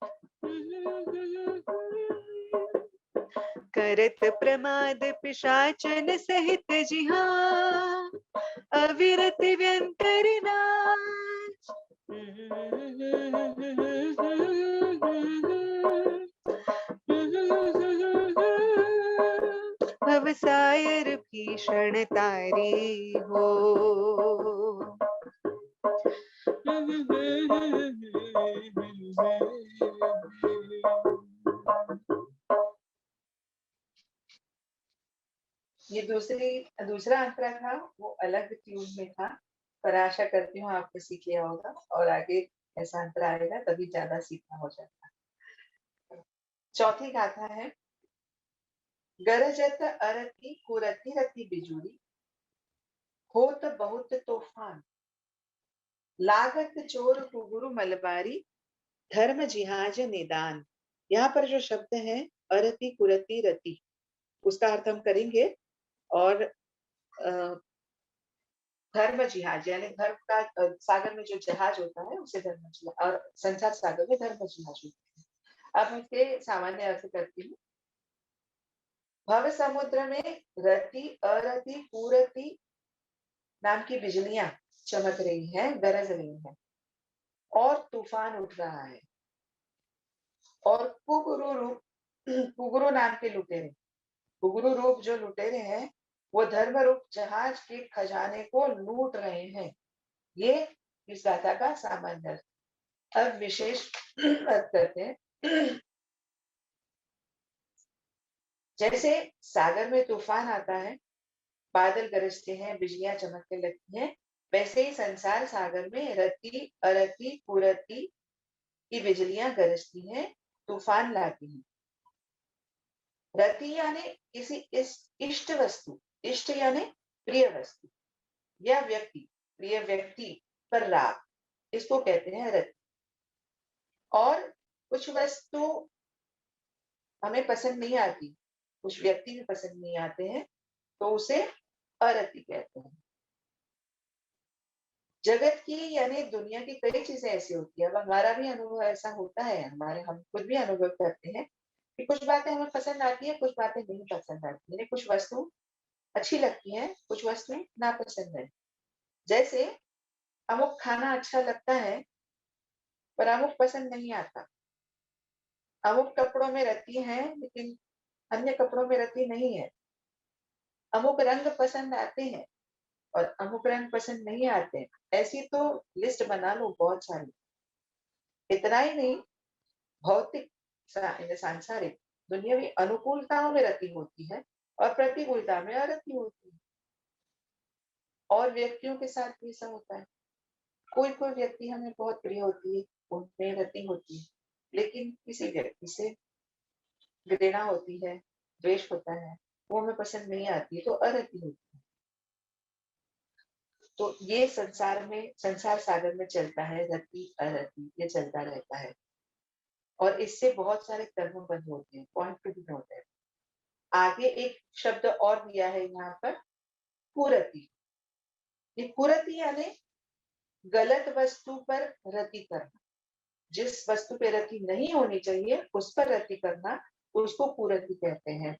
करत प्रमाद पिशाचन सहित जिहां, अविरत व्यंतर नाच, भवसायर भीषण तारी हो, ये दूसरा अंतरा था, वो अलग ट्यून में था, पर आशा करती हूँ आपने सीख लिया होगा और आगे ऐसा अंतरा आएगा तभी ज्यादा सीखना हो जाता। चौथी गाथा है, गरजत अरति कुरति रति बिजुरी, होत बहुत तूफान, लागत चोर कुगुरु मलबारी, धर्म जिहाज निदान। यहाँ पर जो शब्द है अरति कुरति रति, उसका अर्थ हम करेंगे। और धर्म जिहाज यानी धर्म का सागर में जो जहाज होता है उसे धर्म जिहाज, और संसार सागर में धर्म जिहाज होता है। अब मैं इसके सामान्य अर्थ करती हूँ। भव समुद्र में रति अरति कुरति नाम की बिजलियां चमक रही हैं, गरज रही हैं और तूफान उठ रहा है, और कुगुरु नाम के लुटेरे, कुगुरु रूप जो लुटेरे हैं वो धर्म रूप जहाज के खजाने को लूट रहे हैं। ये इस गाथा का सामान्य अर्थ। अब विशेष अर्थ करते हैं। जैसे सागर में तूफान आता है, बादल गरजते हैं, बिजलियां चमकने लगती हैं, वैसे ही संसार सागर में रति अरति कुरति की बिजलियां गरजती हैं, तूफान लाती हैं। रति यानी किसी इष्ट वस्तु, इष्ट यानी प्रिय वस्तु या व्यक्ति, प्रिय व्यक्ति पर राग, इसको कहते हैं रति। और कुछ वस्तु हमें पसंद नहीं आती, कुछ व्यक्ति भी पसंद नहीं आते हैं, तो उसे अरति कहते हैं। जगत की यानी दुनिया की कई चीजें ऐसी होती है, अब हमारा भी अनुभव ऐसा होता है, हम खुद भी अनुभव करते हैं कि कुछ बातें हमें पसंद आती है, कुछ बातें नहीं पसंद आती, यानी कुछ वस्तु अच्छी लगती है, कुछ वस्तुएं नापसंद है। जैसे अमुक खाना अच्छा लगता है, पर अमुक पसंद नहीं आता। अमुक कपड़ों में रति है, लेकिन अन्य कपड़ों में रति नहीं है। अमुक रंग पसंद आते हैं और अमुक रंग पसंद नहीं आते हैं। ऐसी तो लिस्ट बना लो बहुत सारी। इतना ही नहीं, भौतिक सांसारिक दुनियावी अनुकूलताओं में रति होती है और प्रतिकूलता में अरति होती है। और व्यक्तियों के साथ भी ऐसा होता है। कोई कोई व्यक्ति हमें बहुत प्रिय होती है, उनमें रति होती है, लेकिन किसी व्यक्ति से घृणा होती है, द्वेष होता है, वो हमें पसंद नहीं आती, तो अरति होती है। तो ये संसार सागर में चलता है, रति अरति ये चलता रहता है। और इससे बहुत सारे कर्म बंद होते हैं, पॉइंट भी होते हैं। आगे एक शब्द और दिया है यहाँ पर, कुरति। ये कुरति यानी गलत वस्तु पर रति करना। जिस वस्तु पे रति नहीं होनी चाहिए उस पर रति करना, उसको कुरति कहते हैं।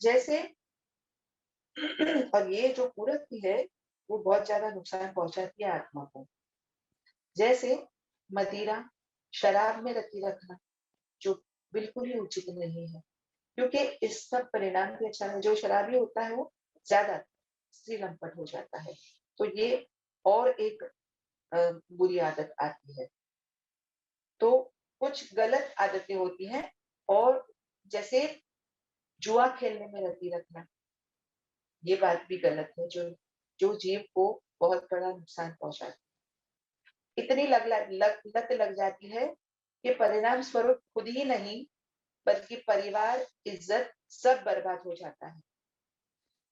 जैसे और ये जो कुरति है वो बहुत ज्यादा नुकसान पहुंचाती है आत्मा को। जैसे मदिरा, शराब में रति रखना, जो बिल्कुल ही उचित नहीं है, क्योंकि इसका परिणाम भी अच्छा है। जो शराबी होता है वो ज्यादा स्त्री लंपट हो जाता है, तो ये और एक बुरी आदत आती है। तो कुछ गलत आदतें होती हैं, और जैसे जुआ खेलने में रति रखना, ये बात भी गलत है, जो जो जीव को बहुत बड़ा नुकसान पहुंचाती है। इतनी लत लग जाती है कि परिणाम स्वरूप खुद ही नहीं बल्कि परिवार, इज्जत सब बर्बाद हो जाता है।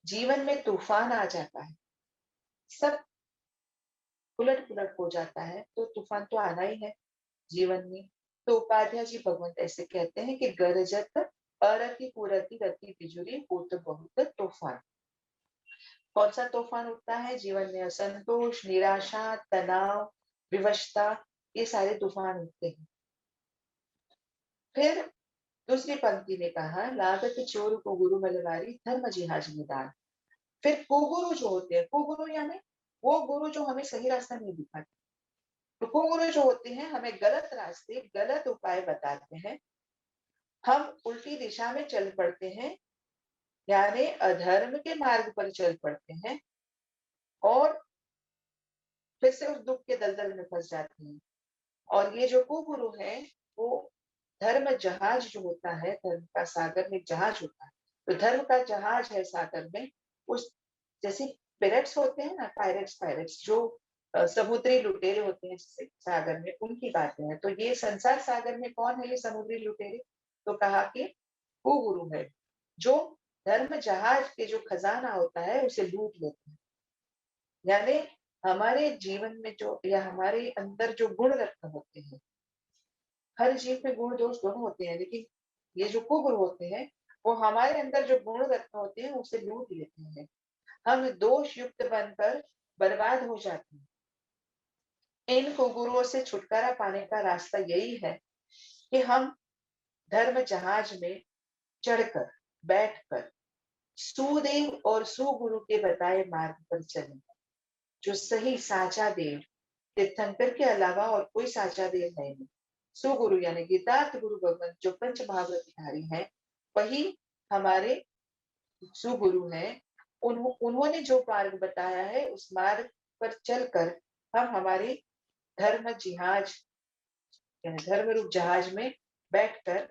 जीवन में तूफान आ जाता है, सब उलट पुलट हो जाता है। तो तूफान तो आना ही है जीवन में। तो उपाध्याय जी भगवंत ऐसे कहते हैं कि गरजत अरति कुरति रति बिजुरी होत बहुत तूफान। कौन सा तूफान उठता है? जीवन में असंतोष, निराशा, तनाव, विवशता, ये सारे तूफान उठते हैं। फिर दूसरी पंक्ति में कहा, लागत चोर को गुरु बलवारी धर्म जिहाज निदान। फिर कुगुरु जो होते हैं, कुगुरु यानी वो गुरु जो हमें सही रास्ता नहीं दिखाते। तो कुगुरु जो होते हैं हमें गलत रास्ते, गलत उपाय बताते हैं, हम उल्टी दिशा में चल पड़ते हैं, यानी अधर्म के मार्ग पर चल पड़ते हैं और फिर से उस दुख के दलदल में फंस जाते हैं। और ये जो कुगुरु है वो धर्म जहाज जो होता है, धर्म का सागर में जहाज होता है, तो धर्म का जहाज है सागर में। उस जैसे पायरेट्स होते हैं ना, पायरेट्स जो समुद्री लुटेरे होते हैं जैसे सागर में, उनकी बातें हैं। तो ये संसार सागर में कौन है ये समुद्री लुटेरे? तो कहा कि वो गुरु है जो धर्म जहाज के जो खजाना होता है उसे लूट लेते हैं। यानी हमारे जीवन में जो या हमारे अंदर जो गुण रत्न होते हैं, हर जीव में गुण दोष दोनों होते हैं, लेकिन ये जो कुगुरु होते हैं वो हमारे अंदर जो गुण रत्न होते हैं उसे लूट लेते हैं। हम दोष युक्त बनकर बर्बाद हो जाते हैं। इन कुगुरुओं से छुटकारा पाने का रास्ता यही है कि हम धर्म जहाज में चढ़कर, बैठकर सुदेव और सुगुरु के बताए मार्ग पर चलें। जो सही साचा देव तीर्थंकर के अलावा और कोई साचा देव है नहीं। सुगुरु यानी गीतार्थ गुरु भगवान जो पंच महाव्रतधारी हैं, वही हमारे सुगुरु हैं। उन्होंने जो मार्ग बताया है उस मार्ग पर चलकर हम हमारे धर्म जहाज यानी धर्म रूप जहाज में बैठकर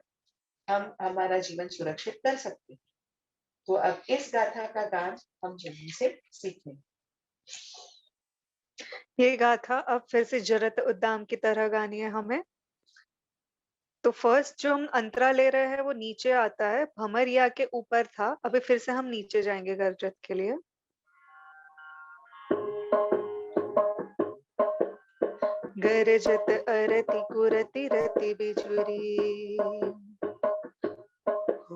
हम हमारा जीवन सुरक्षित कर सकते हैं। तो अब इस गाथा का गान हम जल्दी से सीखें। ये गाथा अब फिर से जरत उद्दाम की तरह गानी है हमें। तो फर्स्ट जो हम अंतरा ले रहे हैं वो नीचे आता है, भमरिया के ऊपर था, अभी फिर से हम नीचे जाएंगे गरजत के लिए। गरजत अरति कुरति रति बिजुरी, ओ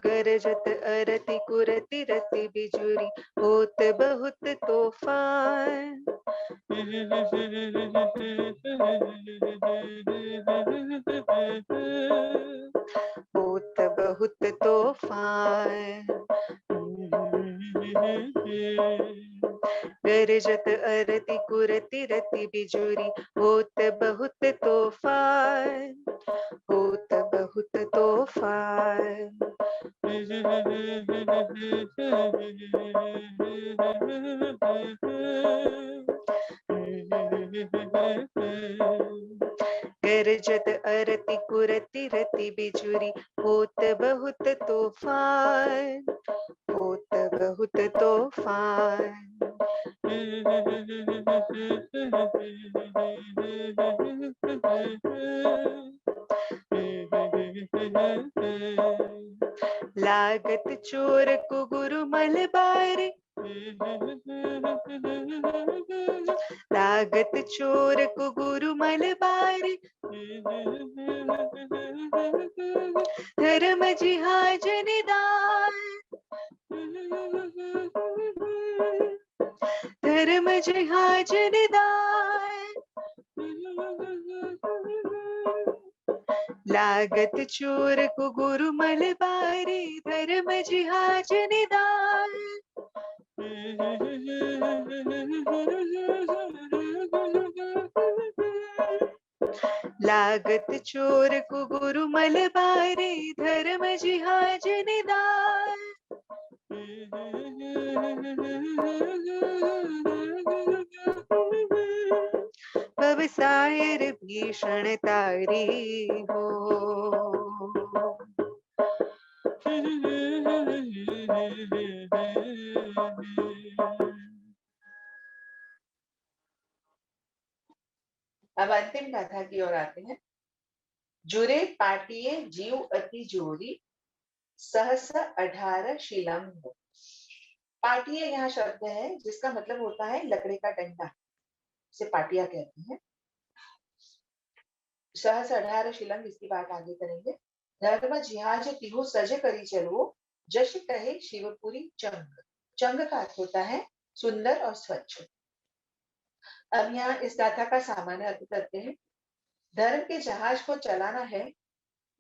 गरजत अरति कुरति रति बिजुरी होत बहुत तूफान। होत बहुत तूफान। गरजत अरति कुरति रति बिजुरी होत बहुत तूफान। होत बहुत तूफान। गरजत अरति कुरति रति बिजुरी होत बहुत तूफान। होत बहुत तूफान। लागत चोर को गुरु मलबारी। लागत चोर को गुरु मलबारी। धर्म जिहाज निदान। धर्म जिहाज निदान। लागत चोर को गुरु मलबारी धर्म जिहाज निदान। लागत चोर को गुरु मलबारी धर्म जिहाज निदान। भवसायर भीषण तारी हो। अब अंतिम गाथा की ओर आते हैं। जुरे पाटिये जीव अति जोरी सहस 18 शीलंग। पाटिये यहाँ शब्द है जिसका मतलब होता है लकड़ी का डंडा, इसे पाटिया कहते हैं। सहस 18 शीलंग, इसकी बात आगे करेंगे। धर्म जिहाज तिहु सज करी चलो जश कहे शिवपुरी चंग। चंग का अर्थ होता है सुंदर और स्वच्छ। अब यहाँ इस गाथा का सामान्य अर्थ करते हैं। धर्म के जहाज को चलाना है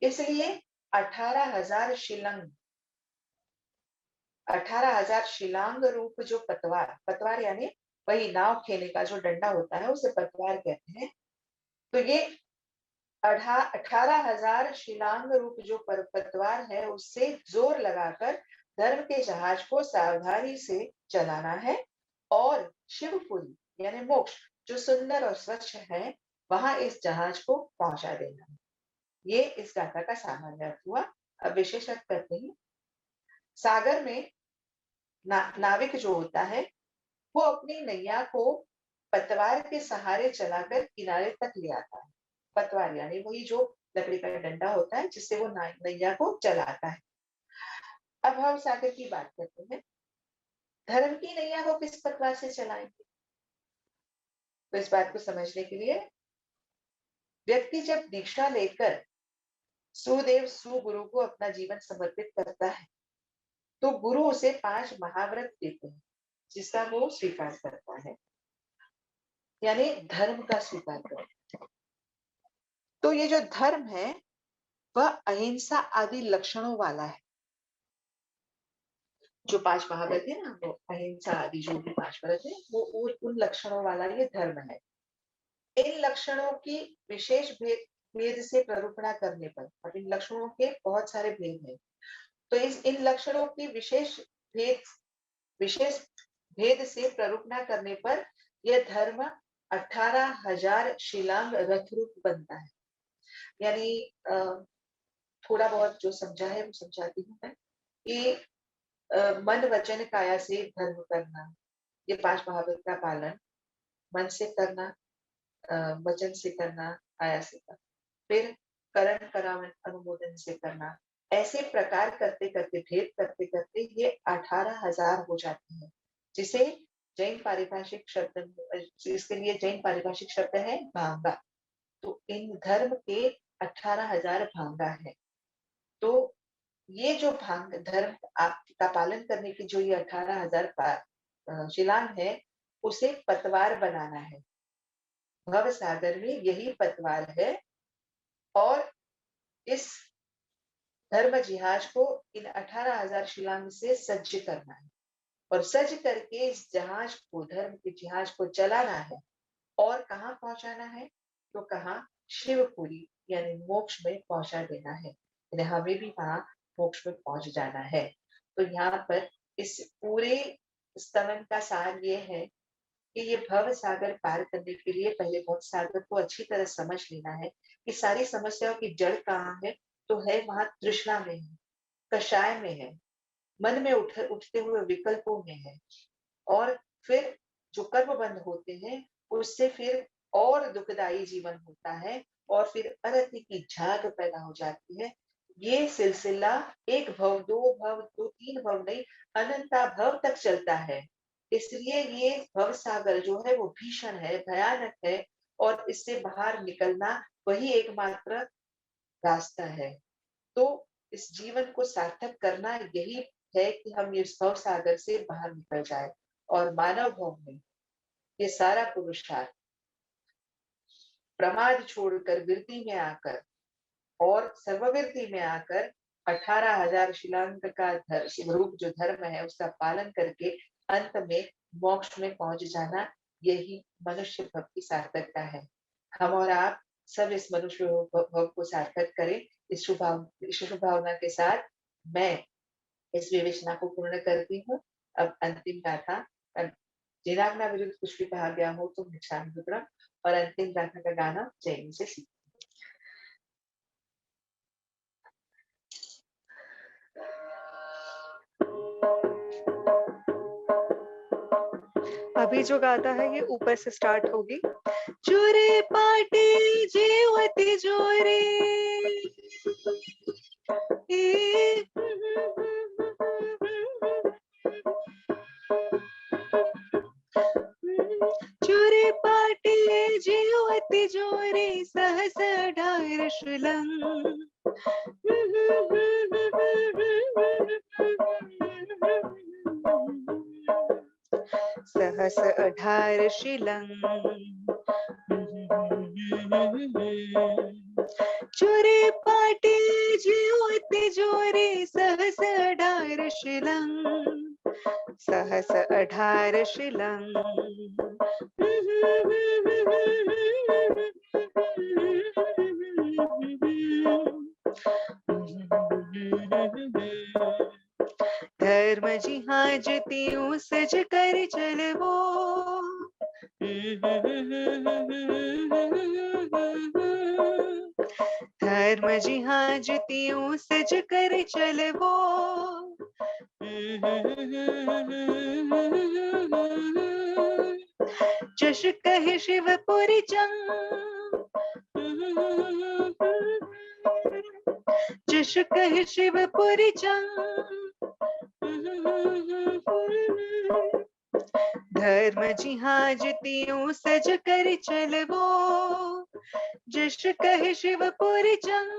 इसलिए 18,000 शिलंग, 18,000 शिलांग रूप जो पतवार, पतवार यानी वही नाव खेने का जो डंडा होता है उसे पतवार कहते हैं। तो ये 18,000 शिलांग रूप जो पतवार है उससे जोर लगाकर धर्म के जहाज को सावधानी से चलाना है और शिवपुरी यानी मोक्ष जो सुंदर और स्वच्छ है वहां इस जहाज को पहुंचा देना है। ये इस गाथा का सामान्य अर्थ हुआ। अब विशेष अर्थ करते हैं। सागर में नाविक जो होता है वो अपनी नैया को पतवार के सहारे चलाकर किनारे तक ले आता है। पतवार यानी वही जो लकड़ी का डंडा होता है जिससे वो नैया को चलाता है। अब हम सागर की बात करते हैं। धर्म की नैया को किस पतवार से चलाएंगे? तो इस बात को समझने के लिए व्यक्ति जब दीक्षा लेकर सुदेव सुगुरु को अपना जीवन समर्पित करता है तो गुरु उसे 5 महाव्रत देते हैं जिसका वो स्वीकार करता है, यानी धर्म का स्वीकार करता है। तो ये जो धर्म है वह अहिंसा आदि लक्षणों वाला है। जो 5 महाव्रत है ना, वो अहिंसा आदि जो भी 5 व्रत है वो उन लक्षणों वाला ये धर्म है। इन लक्षणों की विशेष भेद से प्ररूपणा करने पर, और इन लक्षणों के बहुत सारे भेद हैं, तो इन लक्षणों की विशेष भेद से प्ररूपणा करने पर यह धर्म 18,000 शिलांग रथ रूप बनता है। यानी थोड़ा बहुत जो समझा है वो समझाती हूँ मैं कि मन वचन काया से धर्म करना, ये 5 महाव्रत का पालन मन से करना, वचन से करना, काया से करना, फिर करण करावन अनुमोदन से करना, ऐसे प्रकार करते करते भेद करते करते ये 18,000 हो जाते हैं, जिसे जैन पारिभाषिक शब्द, इसके लिए जैन पारिभाषिक शब्द है भांगा। तो इन धर्म के 18,000 भांगा है। तो ये जो भांग धर्म का पालन करने की जो ये 18,000 शिलांग है, उसे पतवार बनाना है। भव सागर में यही पतवार है और इस धर्म जिहाज को इन 18,000 शिलांग से सज्ज करना है और सज्ज करके इस जहाज को, धर्म के जिहाज को चलाना है और कहाँ पहुंचाना है, तो कहाँ शिवपुरी यानी मोक्ष में पहुंचा देना है। यानी हमें भी वहां मोक्ष में पहुंच जाना है। तो यहाँ पर इस पूरे स्तवन का सार ये है कि ये भव सागर पार करने के लिए पहले भव सागर को अच्छी तरह समझ लेना है कि सारी समस्याओं की जड़ कहाँ है। तो है वहां तृष्णा में है, कषाय में है, मन में उठते हुए विकल्पों में है। और फिर जो कर्म बंध होते हैं उससे फिर और दुखदाई जीवन होता है और फिर अरति की झाग पैदा हो जाती है। ये सिलसिला एक भव, दो भव, दो तीन भव नहीं, अनंता भव तक चलता है। इसलिए ये भव सागर जो है वो भीषण है, भयानक है और इससे बाहर निकलना वही एकमात्र रास्ता है। तो इस जीवन को सार्थक करना यही है कि हम इस भव सागर से बाहर निकल जाए और मानव भव में ये सारा पुरुषार्थ प्रमाद छोड़कर वृत्ति में आकर और सर्ववृत्ति में आकर 18,000 शिलांग का रूप जो धर्म है उसका पालन करके अंत में मोक्ष में पहुंच जाना, यही मनुष्य भव की सार्थकता है। हम और आप सब इस मनुष्य भव को सार्थक करें। इस शुभ भावना के साथ मैं इस विवेचना को पूर्ण करती हूँ। अब अंतिम गाथा, जिनाग्ना विरुद्ध कुछ भी कहा गया हो तो नुकसान विक्रम, और अंतिम गाथा का गाना जैन से सीख। अभी जो गाथा है ये ऊपर से स्टार्ट होगी। चोरे पाटे जीवती जोरे चोरे पाटे जीवती जोरे सहस ढार शुलंग सहस अठार शिलंग चोरे पाटे ज्योति जोरे सहस अठार शिलंग सहस अठार शिलंग धर्म जिहाज त्यों सज कर चलवो धर्म जिहाज त्यों सज कर चलवो जश कहे शिवपुरी चंग जश कहे शिवपुरी चंग धर्म जिहाज त्यों सज कर चलवो जश कहे शिवपुरी चंग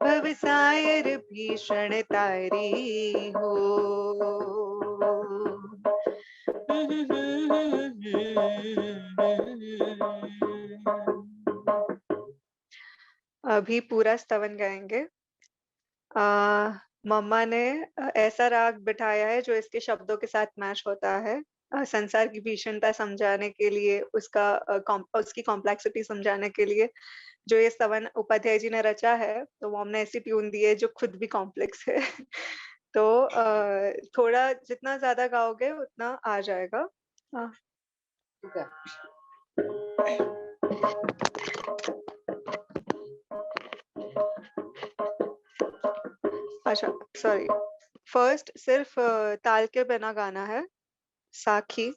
भवसायर भीषण तारी हो अभी पूरा स्तवन गाएंगे। मम्मा ने ऐसा राग बिठाया है जो इसके शब्दों के साथ मैच होता है। संसार की भीषणता समझाने के लिए, उसकी कॉम्प्लेक्सिटी समझाने के लिए जो ये स्तवन उपाध्याय जी ने रचा है, तो वो हमने ऐसी ट्यून दी है जो खुद भी कॉम्प्लेक्स है। तो थोड़ा जितना ज्यादा गाओगे उतना आ जाएगा। अच्छा सॉरी, फर्स्ट सिर्फ ताल के बिना गाना है। साखी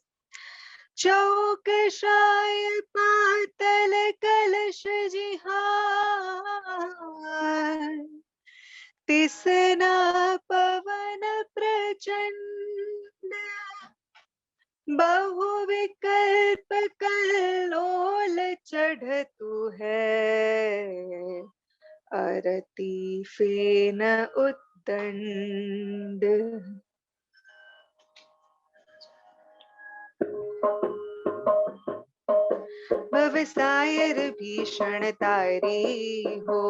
चौकशाय पातल कलश जिहार, तिसना पवन प्रचंड, बहु विकल्प कल्लोल चढ़तु है, अरति फेन उद्दंड। भवसायर भीषण तारी हो,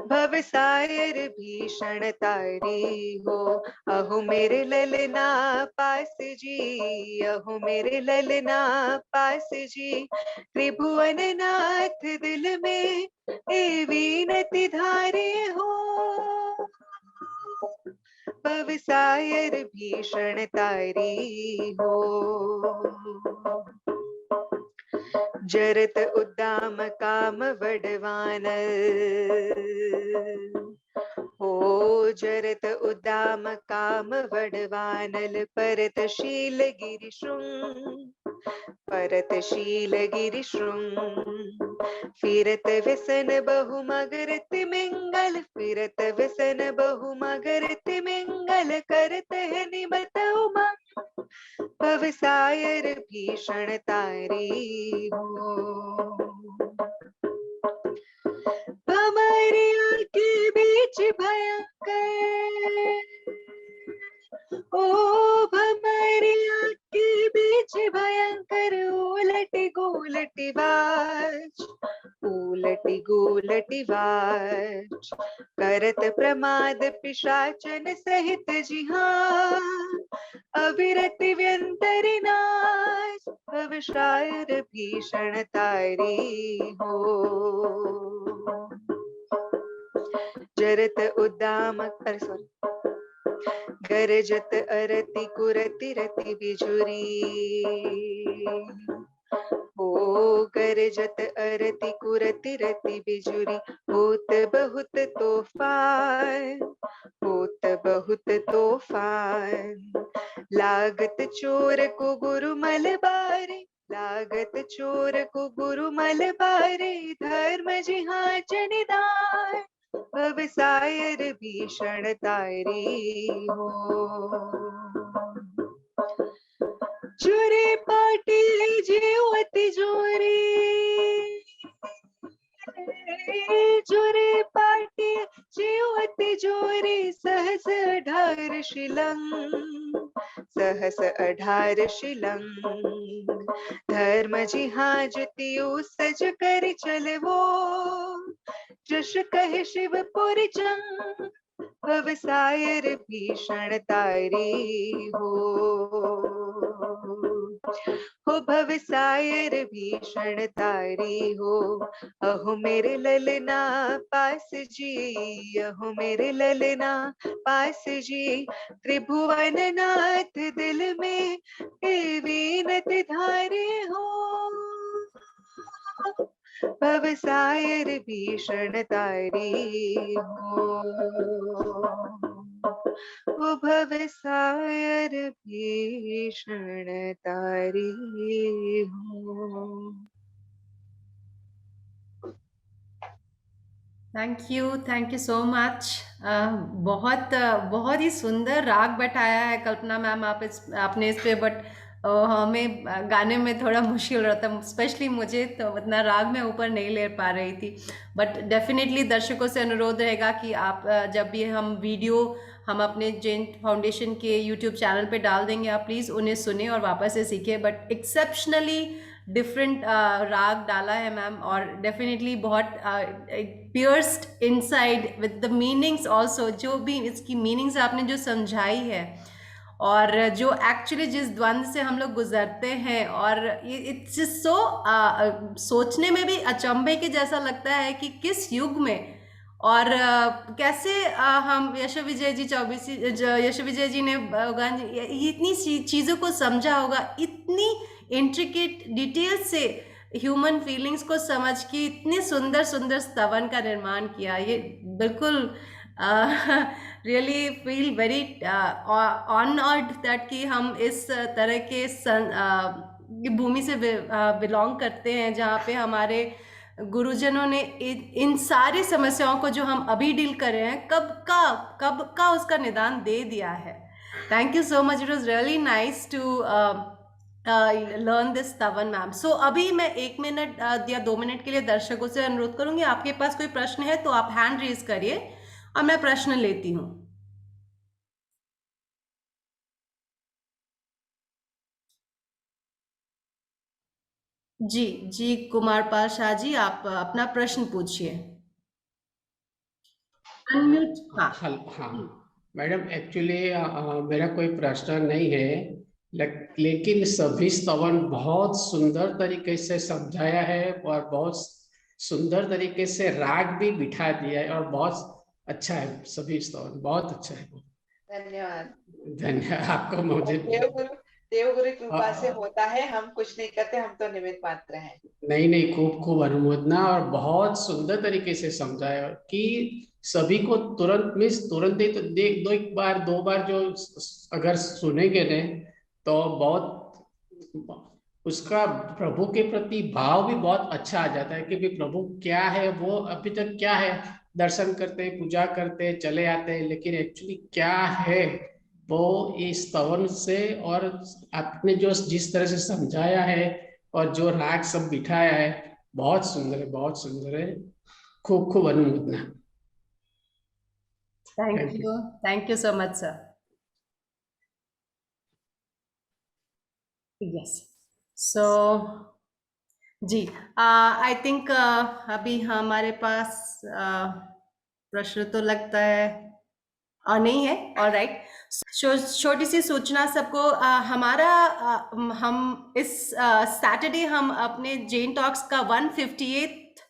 भवसायर भीषण तारी हो, अहो मेरे ललना पास जी, अहो मेरे ललना पास जी, त्रिभुवन नाथ दिल में ए वीनति धारे हो, भवसायर भीषण तारी हो। जरत उद्दाम काम वडवानल हो, जरत उद्दाम काम वडवानल, परत शील गिरि शृंग, परत शील गिरि शृंग, फिरत व्यसन बहु मगर तिमिंगल, फिरत व्यसन बहु मगर तिमिंगल, करत है निबत उमंग, भवसायर भीषण तारी हो। भमरिया के बीच भयंकर, ओ भमरिया के बीच भयंकर, उलटी गोलटी वाज, उलटी गोलटी वाज, करत प्रमाद पिशाचन सहित जिहां, अविरति व्यंतरी नाश, भवसायर भीषण तारी हो। जरत उद्दाम सॉरी, गरजत अरति कुरति रति बिजुरी हो, गरजत अरति कुरति रति बिजुरी, होत बहुत तूफान, होत बहुत तूफान, लागत चोर को गुरु मलबारे, लागत चोर को गुरु मलबारे, धर्म जिहां जनिदान, भवसायर भीषण तारी हो। चोरे पाटिल जीवति जोरी, जोरे पाटिल जीवति जोरी, सहस अठार शिलंग, सहस अठार शिलंग, धर्म जिहां जतियु सज कर चलवो, जश कहे शिवपुर जंग, भवसायर भीषण तारी हो, हो भवसायर भीषण तारी हो, अहो मेरे ललना पास जी, अहो मेरे ललना पास जी, त्रिभुवन नाथ दिल में ए वीनति धारे हो, भवसायर भीषण तारी हो, ओ भवसायर भीषण तारी हो। Thank you so much. बहुत ही सुंदर राग बैठाया है कल्पना मैम आपने इस पे, बट हमें गाने में थोड़ा मुश्किल रहता, स्पेशली मुझे तो उतना राग में ऊपर नहीं ले पा रही थी। बट डेफिनेटली दर्शकों से अनुरोध रहेगा कि आप जब भी हम वीडियो हम अपने जैन फाउंडेशन के यूट्यूब चैनल पे डाल देंगे, आप प्लीज़ उन्हें सुने और वापस से सीखें। बट एक्सेप्शनली डिफरेंट राग डाला है मैम, और डेफिनेटली बहुत pierced inside with the meanings also, जो भी इसकी मीनिंग्स आपने जो समझाई है, और जो एक्चुअली जिस द्वंद से हम लोग गुजरते हैं, और इट्स सो सोचने में भी अचंभे के जैसा लगता है कि किस युग में और कैसे हम यशो विजय जी यशो विजय जी ने इतनी चीज़ों को समझा होगा, इतनी इंट्रिकेट डिटेल से ह्यूमन फीलिंग्स को समझ के इतने सुंदर सुंदर स्तवन का निर्माण किया। ये बिल्कुल really feel very honoured that कि हम इस तरह के भूमि से बिलोंग करते हैं जहाँ पे हमारे गुरुजनों ने इन सारी समस्याओं को जो हम अभी डील कर रहे हैं कब का उसका निदान दे दिया है. Thank you so much. It was really nice to learn this तवन मैम. सो अभी मैं 1 मिनट या 2 मिनट के लिए दर्शकों से अनुरोध करूंगी, आपके पास कोई प्रश्न है तो आप हैंड रेज करिए और मैं प्रश्न लेती हूँ. जी जी, कुमार पाल शाह जी, आप अपना प्रश्न पूछिए. अनम्यूट. हाँ. हाँ मैडम, एक्चुअली मेरा कोई प्रश्न नहीं है, लेकिन सभी स्तवन बहुत सुंदर तरीके से समझाया है और बहुत सुंदर तरीके से राग भी बिठा दिया है और बहुत अच्छा है. सभी स्तवन बहुत अच्छा है. धन्यवाद. धन्यवाद आपको. मुझे देवगुरु कृपा से होता है, हम कुछ नहीं करते, हम तो निमित्त मात्र हैं. नहीं, खूब खूब अनुमोदना और बहुत सुंदर तरीके से समझाया कि सभी को तुरंत ही तो दो एक बार 2 बार जो अगर सुनेंगे ने तो बहुत उसका प्रभु के प्रति भाव भी बहुत अच्छा आ जाता है कि भी प्रभु क्या है, वो अभी तक क्या है, दर्शन करते पूजा करते चले आते हैं, लेकिन एक्चुअली क्या है वो इस स्तवन से और आपने जो जिस तरह से समझाया है और जो राग सब बिठाया है बहुत सुंदर है, बहुत सुंदर है. खूब खूब अनुमोदना. Thank you so much sir. Yes. So जी, आई थिंक अभी हमारे पास प्रश्न तो लगता है नहीं है. All right. छोटी सी सूचना सबको, हमारा हम इस सैटरडे हम अपने जैन टॉक्स का 158th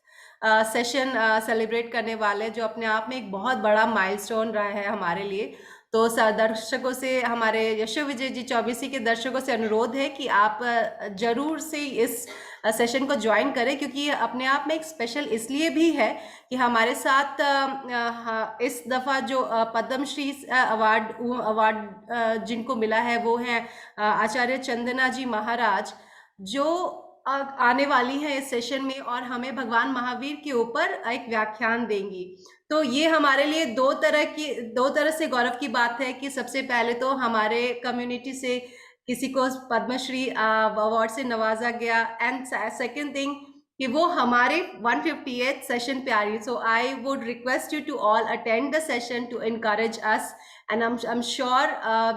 सेशन सेलिब्रेट करने वाले हैं, जो अपने आप में एक बहुत बड़ा माइलस्टोन रहा है हमारे लिए. तो दर्शकों से, हमारे यशो विजय जी चौबीसी के दर्शकों से अनुरोध है कि आप जरूर से इस सेशन को ज्वाइन करें, क्योंकि ये अपने आप में एक स्पेशल इसलिए भी है कि हमारे साथ इस दफ़ा जो पद्मश्री अवार्ड जिनको मिला है वो हैं आचार्य चंदना जी महाराज, जो आने वाली हैं इस सेशन में और हमें भगवान महावीर के ऊपर एक व्याख्यान देंगी. तो ये हमारे लिए दो तरह से गौरव की बात है कि सबसे पहले तो हमारे कम्युनिटी से किसी को पद्मश्री अवार्ड से नवाजा गया, एंड सेकंड थिंग कि वो हमारे 158th सेशन पे आ रही है. So I would request you to all attend the session to encourage us, and I am sure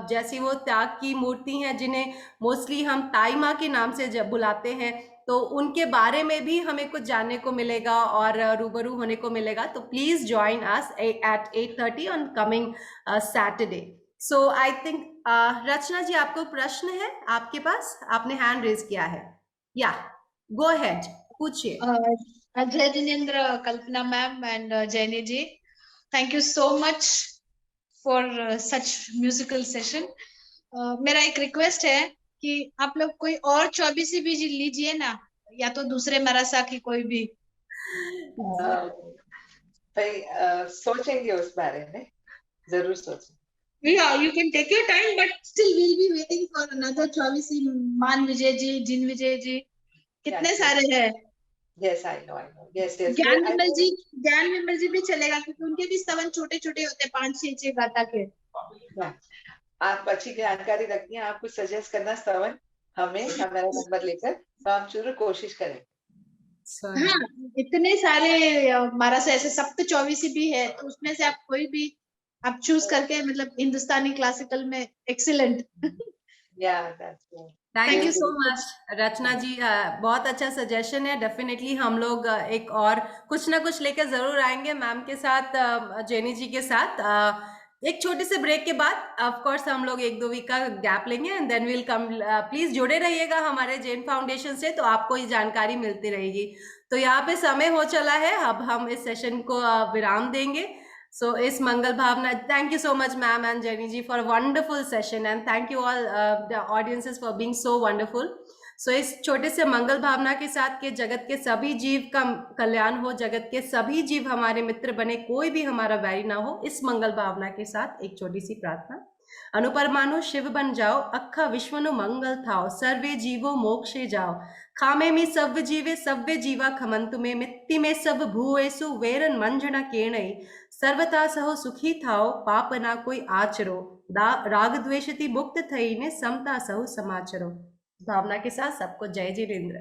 जैसी वो त्याग की मूर्ति हैं जिन्हें मोस्टली हम ताई माँ के नाम से जब बुलाते हैं, तो उनके बारे में भी हमें कुछ जानने को मिलेगा और रूबरू होने को मिलेगा. तो please join us at 8:30 on coming Saturday. So I think Rachna ji, आपको प्रश्न है आपके पास? आपने हैंड रेज किया है. या गो अहेड, पूछिए. जय जिनेन्द्र, Kalpana ma'am and Jaini ji, thank you so much for such musical session. मेरा एक रिक्वेस्ट है कि आप लोग कोई और 24 भी लीजिए ना, या तो दूसरे मरासा की कोई भी. भाई सोचेंगे उस बारे में, जरूर सोचेंगे. Yeah, you can take your time, but still we'll be waiting for another 24. मान विजय जी, जिन विजय जी, कितने सारे हैं. Yes, I know. Yes. ज्ञान विमल जी भी चलेगा, क्योंकि उनके भी स्तवन छोटे छोटे होते हैं, 5-6 गाथा के. आप अच्छी जानकारी रखती हैं, आप कुछ सजेस्ट करना स्तवन हमें, हमारा नंबर लेकर, तो हम जरूर कोशिश करें. हाँ, इतने सारे हमारा से ऐसे सप्त 24 भी है, तो उसमें से आप कोई भी आप चूज करके, मतलब हिंदुस्तानी क्लासिकल में excellent. Thank you so much Rachna ji, बहुत अच्छा सजेशन है. डेफिनेटली हम लोग एक और कुछ ना कुछ लेकर जरूर आएंगे मैम के साथ, जेनी जी के साथ. एक छोटे से ब्रेक के बाद ऑफ कोर्स हम लोग 1-2 वीक का गैप लेंगे and then will come. Please जुड़े रहिएगा हमारे जैन फाउंडेशन से, तो आपको ये जानकारी मिलती रहेगी. तो यहाँ पे समय हो चला है, अब हम इस सेशन को विराम देंगे. So इस मंगल भावना, thank you so much ma'am and Jenny ji for a wonderful session, and thank you all the audiences for being so wonderful. सो इस छोटे से मंगल भावना के साथ कि जगत के सभी जीव का कल्याण हो, जगत के सभी जीव हमारे मित्र बने, कोई भी हमारा वैरी ना हो, इस मंगल भावना के साथ एक छोटी सी प्रार्थना। अनुपरमाणु शिव बन जाओ, अखा विश्व नु मंगल थाओ, सर्वे जीवो मोक्षे जाओ, खामे में सव्य जीवे सव्य जीवा खमंतु में, मित्ति में सब भूएसु वेरन मंजन केणई, सर्वथा सहो सुखी थाओ, पाप ना कोई आचरो, राग द्वेषति मुक्त थई ने समता सहु समाचरो। भावना के साथ सबको जय जिनेंद्र।